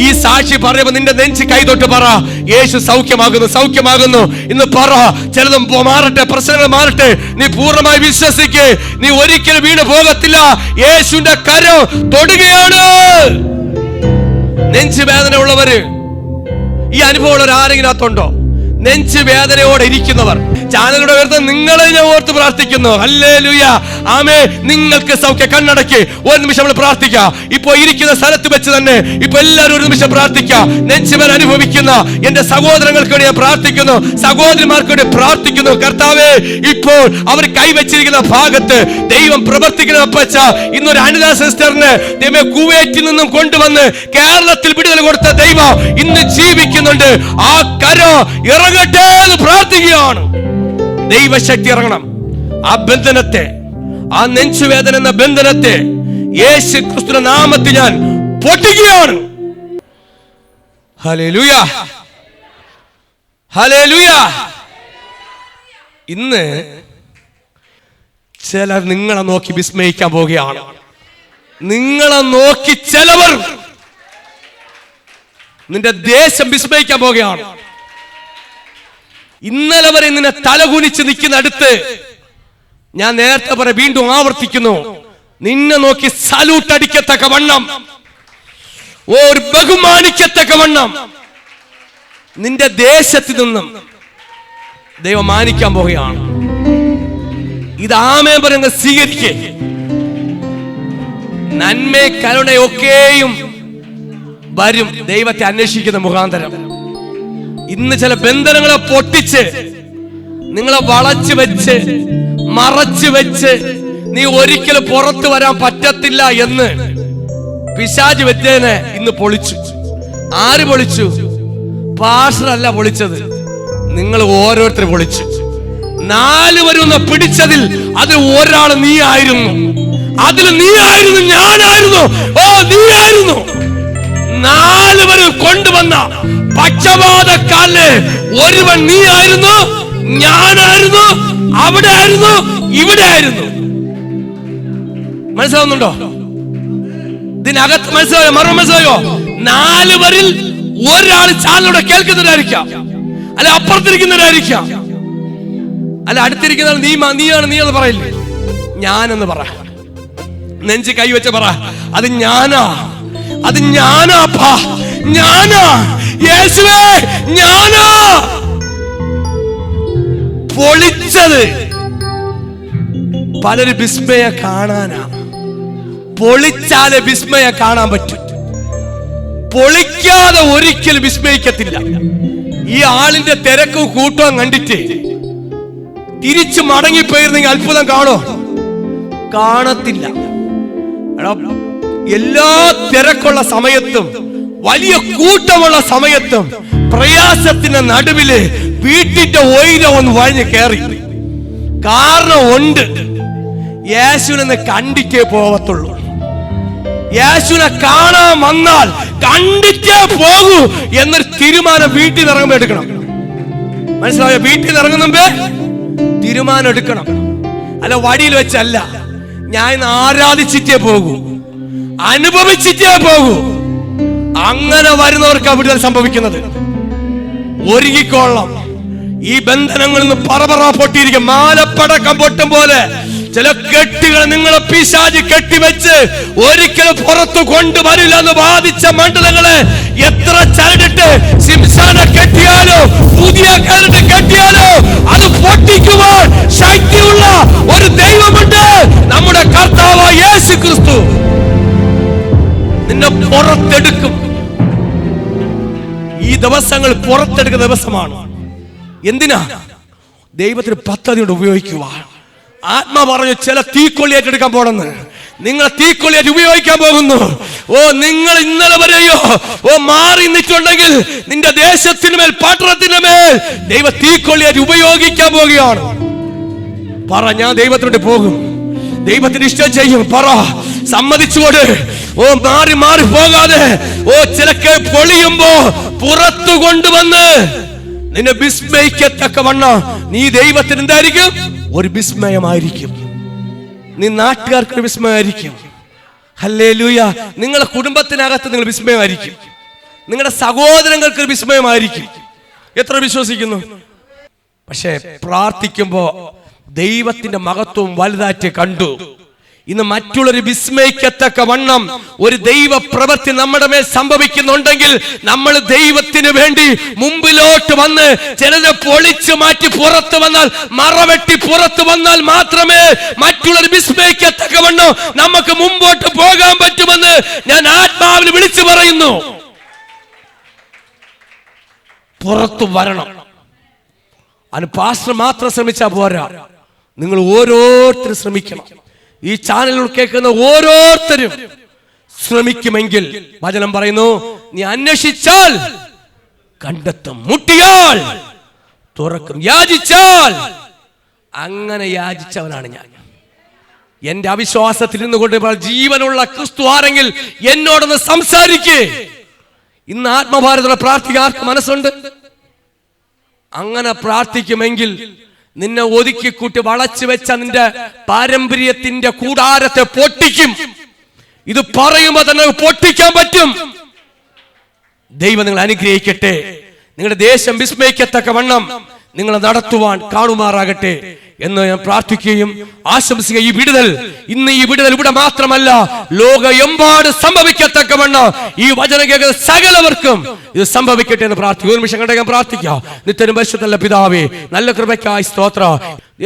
ഈ സാക്ഷി പറയുമ്പോ നിന്റെ നെഞ്ച് കൈതൊട്ട് പറ, യേശു സൗഖ്യമാകുന്നു, സൗഖ്യമാകുന്നു. ഇന്ന് പറ, ചിലതും മാറട്ടെ, പ്രശ്നങ്ങൾ മാറട്ടെ. നീ പൂർണ്ണമായി വിശ്വസിക്ക്, നീ ഒരിക്കലും വീണ് പോകത്തില്ല. യേശുവിന്റെ കരം തൊടുകയാണ്. നെഞ്ചുവേദന ഉള്ളവര്, ഈ അനുഭവമുള്ളവർ ആരെങ്കിലുണ്ടോ? നെഞ്ച് വേദനയോടെ ഇരിക്കുന്നവർ ചാനലിലൂടെ വരുന്ന നിങ്ങളെ ഞാൻ ഓർത്ത് പ്രാർത്ഥിക്കുന്നു. ഹല്ലേലൂയ, ആമേൻ. നിങ്ങൾക്ക് സൗഖ്യം. കണ്ണടക്കി ഒരു നിമിഷം നമ്മൾ പ്രാർത്ഥിക്കാം. ഇപ്പോ ഇരിക്കുന്ന സ്ഥലത്ത് വെച്ച് തന്നെ ഇപ്പൊ എല്ലാവരും ഒരു നിമിഷം പ്രാർത്ഥിക്കാം. നെഞ്ചുവേദന അനുഭവിക്കുന്ന എന്റെ സഹോദരങ്ങൾക്ക് വേണ്ടി ഞാൻ പ്രാർത്ഥിക്കുന്നു, സഹോദരിമാർക്ക് വേണ്ടി പ്രാർത്ഥിക്കുന്നു. കർത്താവേ, ഇപ്പോൾ അവർ കൈവച്ചിരിക്കുന്ന ഭാഗത്ത് ദൈവം പ്രവർത്തിക്കുന്ന അപ്പച്ച, ഇന്നൊരു അനിത സിസ്റ്ററിന് ദൈവം കുവൈറ്റിൽ നിന്നും കൊണ്ടുവന്ന് കേരളത്തിൽ വിടുതൽ കൊടുത്ത ദൈവം ഇന്ന് ജീവിക്കുന്നുണ്ട്. ആ കരം ഇറങ്ങട്ടെ എന്ന് പ്രാർത്ഥിക്കുകയാണ്. ദൈവശക്തി ഇറങ്ങണം. ആ ബന്ധനത്തെ, ആ നെഞ്ചുവേദന എന്ന ബന്ധനത്തെ യേശു ക്രിസ്തുവിന്റെ നാമത്തിൽ ഞാൻ പൊട്ടിക്കുകയാണ്. Hallelujah, hallelujah. ഇന്ന് ചിലർ നിങ്ങളെ നോക്കി വിസ്മയിക്കാൻ പോവുകയാണ്. നിങ്ങളെ നോക്കി ചിലവർ, നിന്റെ ദേശം വിസ്മയിക്കാൻ പോവുകയാണ്. ഇന്നലെ വരെ നിന്നെ തലകുനിച്ച് നിൽക്കുന്ന അടുത്ത് ഞാൻ നേരത്തെ പറ, വീണ്ടും ആവർത്തിക്കുന്നു, നിന്നെ നോക്കി സല്യൂട്ട് അടിക്കത്തക്ക വണ്ണം, ഒരു ബഹുമാനിക്കത്തക്ക വണ്ണം നിന്റെ ദേശത്തിൽ നിന്നും ദൈവം മാനിക്കാൻ പോവുകയാണ്. ഇത് ആമേൻ പറയുന്നത് സ്വീകരിക്കേ. നന്മ കരുണയൊക്കെയും വരും ദൈവത്തെ അന്വേഷിക്കുന്ന മുഖാന്തരം. ഇന്ന് ചില ബന്ധനങ്ങളെ പൊട്ടിച്ച്, നിങ്ങളെ വളച്ചു വെച്ച്, മറച്ചു വെച്ച്, നീ ഒരിക്കലും പുറത്തു വരാൻ പറ്റത്തില്ല എന്ന് പിശാച് വെച്ചതിനെ ഇന്ന് പൊളിച്ചു. ആര് പൊളിച്ചു? പാസ്റ്ററല്ല പൊളിച്ചത്, നിങ്ങൾ ഓരോരുത്തർ പൊളിച്ചു. 4 വരുന്ന പിടിച്ചതിൽ അതിൽ ഒരാൾ നീ ആയിരുന്നു. അതിൽ നീ ആയിരുന്നു, ഞാനായിരുന്നു, ഓ നീ ആയിരുന്നു. 4 വരും കൊണ്ടുവന്ന പക്ഷപാതക്കാരന് ഒരുവൻ നീ ആയിരുന്നു, ഞാനായിരുന്നു, അവിടെ ആയിരുന്നു, ഇവിടെ ആയിരുന്നു. മനസ്സിലാവുന്നുണ്ടോ? ഇതിനകത്ത് മനസ്സിലായോ? മറുപടി മനസ്സിലായോ? 4 വരിൽ ഒരാൾ ചാനലിലൂടെ കേൾക്കുന്നവരായിരിക്കാം, അല്ല അപ്പുറത്തിരിക്കുന്നവരായിരിക്കാം, അല്ല അടുത്തിരിക്കുന്ന നീയാണ് പറയില്ലേ? ഞാനെന്ന് പറ, നെഞ്ച് കൈവച്ച് പറ, അത് ഞാനാ, അത് ഞാനാപ്പാ, ഞാനാ യേശുവേ, ഞാനാ. പൊളിച്ചത് പലരും വിസ്മയ കാണാനാ. പൊളിച്ചാലേ വിസ്മയ കാണാൻ പറ്റും. പൊളിക്കാതെ ഒരിക്കലും വിസ്മയിക്കത്തില്ല. ഈ ആളിന്റെ തിരക്കും കൂട്ടവും കണ്ടിട്ട് തിരിച്ചു മടങ്ങിപ്പോയിരുന്നെങ്കിൽ അത്ഭുതം കാണോ? കാണത്തില്ല. എല്ലാ തിരക്കുള്ള സമയത്തും വലിയ കൂട്ടമുള്ള സമയത്തും പ്രയാസത്തിന്റെ നടുവില് വീട്ടിന്റെ ഓയിലം ഒന്ന് വഴിഞ്ഞ് കയറി. കാരണം ഉണ്ട്, യേശുവിനെ കണ്ടിട്ടേ പോവത്തുള്ളൂ. യേശുവിനെ കാണാൻ വന്നാൽ കണ്ടിട്ടേ പോകൂ എന്നൊരു തീരുമാനം വീട്ടിൽ നിന്ന് ഇറങ്ങുമ്പോ എടുക്കണം. മനസ്സിലായോ? വീട്ടിൽ നിന്ന് ഇറങ്ങുന്ന മുമ്പേ തീരുമാനം എടുക്കണം. അല്ല വടിയിൽ വെച്ചല്ല, ഞാൻ ആരാധിച്ചിട്ടേ പോകൂ, അനുഭവിച്ചിട്ടേ പോകൂ. അങ്ങനെ വരുന്നവർക്ക് വിടുതൽ സംഭവിക്കുന്നത്. ഒരുങ്ങിക്കൊള്ളാം. ഈ ബന്ധനങ്ങളിൽ നിന്ന് പറപറ പൊട്ടിയിരിക്കും. മാലപ്പടക്കം പൊട്ടും പോലെ ചില കെട്ടുകൾ നിങ്ങളെ പിശാച് കെട്ടിവെച്ച് ഒരിക്കലും പുറത്തു കൊണ്ടുവരില്ല എന്ന് ബാധിച്ച മണ്ഡലങ്ങളെ എത്ര ചരടിട്ട് സിംസാനെ കെട്ടിയാലോ പുതിയ കരട് കെട്ടിയാലോ അത് പൊട്ടിക്കുവാൻ ശക്തിയുള്ള ഒരു ദൈവമുണ്ട്, നമ്മുടെ കർത്താവായ യേശു ക്രിസ്തു. ദിവസങ്ങൾ പുറത്തെടുക്കുന്ന ദിവസമാണ്. എന്തിനാ? ദൈവത്തിന് പദ്ധതി കൊണ്ട് ഉപയോഗിക്കുക. ആത്മാ പറഞ്ഞു ചില തീക്കൊള്ളി ഏറ്റെടുക്കാൻ പോണെന്ന്. നിങ്ങൾ തീക്കൊള്ളിയായിട്ട് ഉപയോഗിക്കാൻ പോകുന്നു. നിങ്ങൾ ഇന്നലെ വരെയോ മാറി നിന്നിട്ടുണ്ടെങ്കിൽ നിന്റെ ദേശത്തിന് മേൽ, പട്ടണത്തിന് മേൽ ദൈവ തീക്കൊള്ളിയായിട്ട് ഉപയോഗിക്കാൻ പോവുകയാണ്. പറ, ഞാൻ ദൈവത്തിനോട് പോകും, ദൈവത്തിന് ഇഷ്ടം ചെയ്യും. പറ, സമ്മതിച്ചുകൊണ്ട് മാറി മാറി പോകാതെ ചിലക്ക് പൊളിയുമ്പോ പുറത്തു കൊണ്ടുവന്ന് നിന്നെ വിസ്മയിക്കത്തക്കവണ്ണം നീ ദൈവത്തിന് എന്തായിരിക്കും? ഒരു വിസ്മയമായിരിക്കും. നീ നാട്ടുകാർക്കൊരു വിസ്മയമായിരിക്കും. ഹല്ലേലൂയ. നിങ്ങളുടെ കുടുംബത്തിനകത്ത് നിങ്ങൾ വിസ്മയമായിരിക്കും. നിങ്ങളുടെ സഹോദരങ്ങൾക്ക് ഒരു വിസ്മയമായിരിക്കും. എത്ര വിശ്വസിക്കുന്നു? പക്ഷേ പ്രാർത്ഥിക്കുമ്പോ ദൈവത്തിന്റെ മഹത്വം വലുതായിട്ട് കണ്ടു. ഇന്ന് മറ്റുള്ളവർ വിസ്മയിക്കത്തക്ക വണ്ണം ഒരു ദൈവ പ്രവൃത്തി നമ്മുടെ മേൽ സംഭവിക്കുന്നുണ്ടെങ്കിൽ നമ്മൾ ദൈവത്തിന് വേണ്ടി മുമ്പിലോട്ട് വന്ന് ചിലരെ പൊളിച്ചു മാറ്റി പുറത്തു വന്നാൽ, മറവെട്ടി പുറത്തു വന്നാൽ മാത്രമേ മറ്റുള്ളവർ വിസ്മയിക്കത്തക്ക വണ്ണം നമുക്ക് മുമ്പോട്ട് പോകാൻ പറ്റുമെന്ന് ഞാൻ ആത്മാവിൽ വിളിച്ചു പറയുന്നു. പുറത്തു വരണം. അതിന് പാസ്റ്റർ മാത്രം ശ്രമിച്ചാൽ പോരാ, നിങ്ങൾ ഓരോരുത്തരും ശ്രമിക്കണം. ഈ ചാനലിൽ കേൾക്കുന്ന ഓരോരുത്തരും ശ്രമിക്കുമെങ്കിൽ വചനം പറയുന്നു, നീ അന്വേഷിച്ചാൽ കണ്ടെത്തും, മുട്ടിയാൽ തുറക്കും, യാചിച്ചാൽ. അങ്ങനെ യാചിച്ചവനാണ് ഞാൻ. എന്റെ അവിശ്വാസത്തിൽ നിന്നുകൊണ്ട് ജീവനുള്ള ക്രിസ്തു ആരെങ്കിൽ എന്നോടൊന്ന് സംസാരിക്കേ. ഇന്ന് ആത്മഭാരതത്തോടെ പ്രാർത്ഥിക്കാൻ ആർക്ക് മനസ്സുണ്ട്? അങ്ങനെ പ്രാർത്ഥിക്കുമെങ്കിൽ നിന്നെ ഒതുക്കിക്കൂട്ടി വളച്ചു വെച്ച നിന്റെ പാരമ്പര്യത്തിന്റെ കൂടാരത്തെ പൊട്ടിക്കും. ഇത് പറയുമ്പോ തന്നെ പൊട്ടിക്കാൻ പറ്റും. ദൈവം നിങ്ങൾ അനുഗ്രഹിക്കട്ടെ. നിങ്ങളുടെ ദേശം വിസ്മയിക്കത്തക്ക വണ്ണം നിങ്ങളെ നടത്തുവാൻ കാണുമാറാകട്ടെ എന്ന് ഞാൻ പ്രാർത്ഥിക്കുകയും ആശംസിക്കുക. ഈ വിടുതൽ, ഇന്ന് ഈ വിടുതൽ ഇവിടെ മാത്രമല്ല, ലോകമെമ്പാട് സംഭവിക്കത്തക്ക വണ്ണം ഈ വചനം കേൾക്കുന്ന സകലവർക്കും ഇത് സംഭവിക്കട്ടെ എന്ന് പ്രാർത്ഥിക്കുക. ഒരു നിമിഷം കണ്ടേ ഞാൻ പ്രാർത്ഥിക്കാം. നിത്യനും പരിശുദ്ധ പിതാവേ, നല്ല കൃപയ്ക്കായി സ്തോത്രം.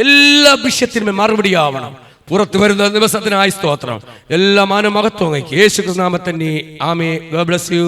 എല്ലാ വിഷയത്തിനും മറുപടിയാവണം. പുറത്തു വരുന്ന ദിവസത്തിനായി സ്തോത്രം. എല്ലാ മാനമഹത്വം യേശു ക്രിസ്തു നാമത്തിൽ. ആമേൻ. God bless U.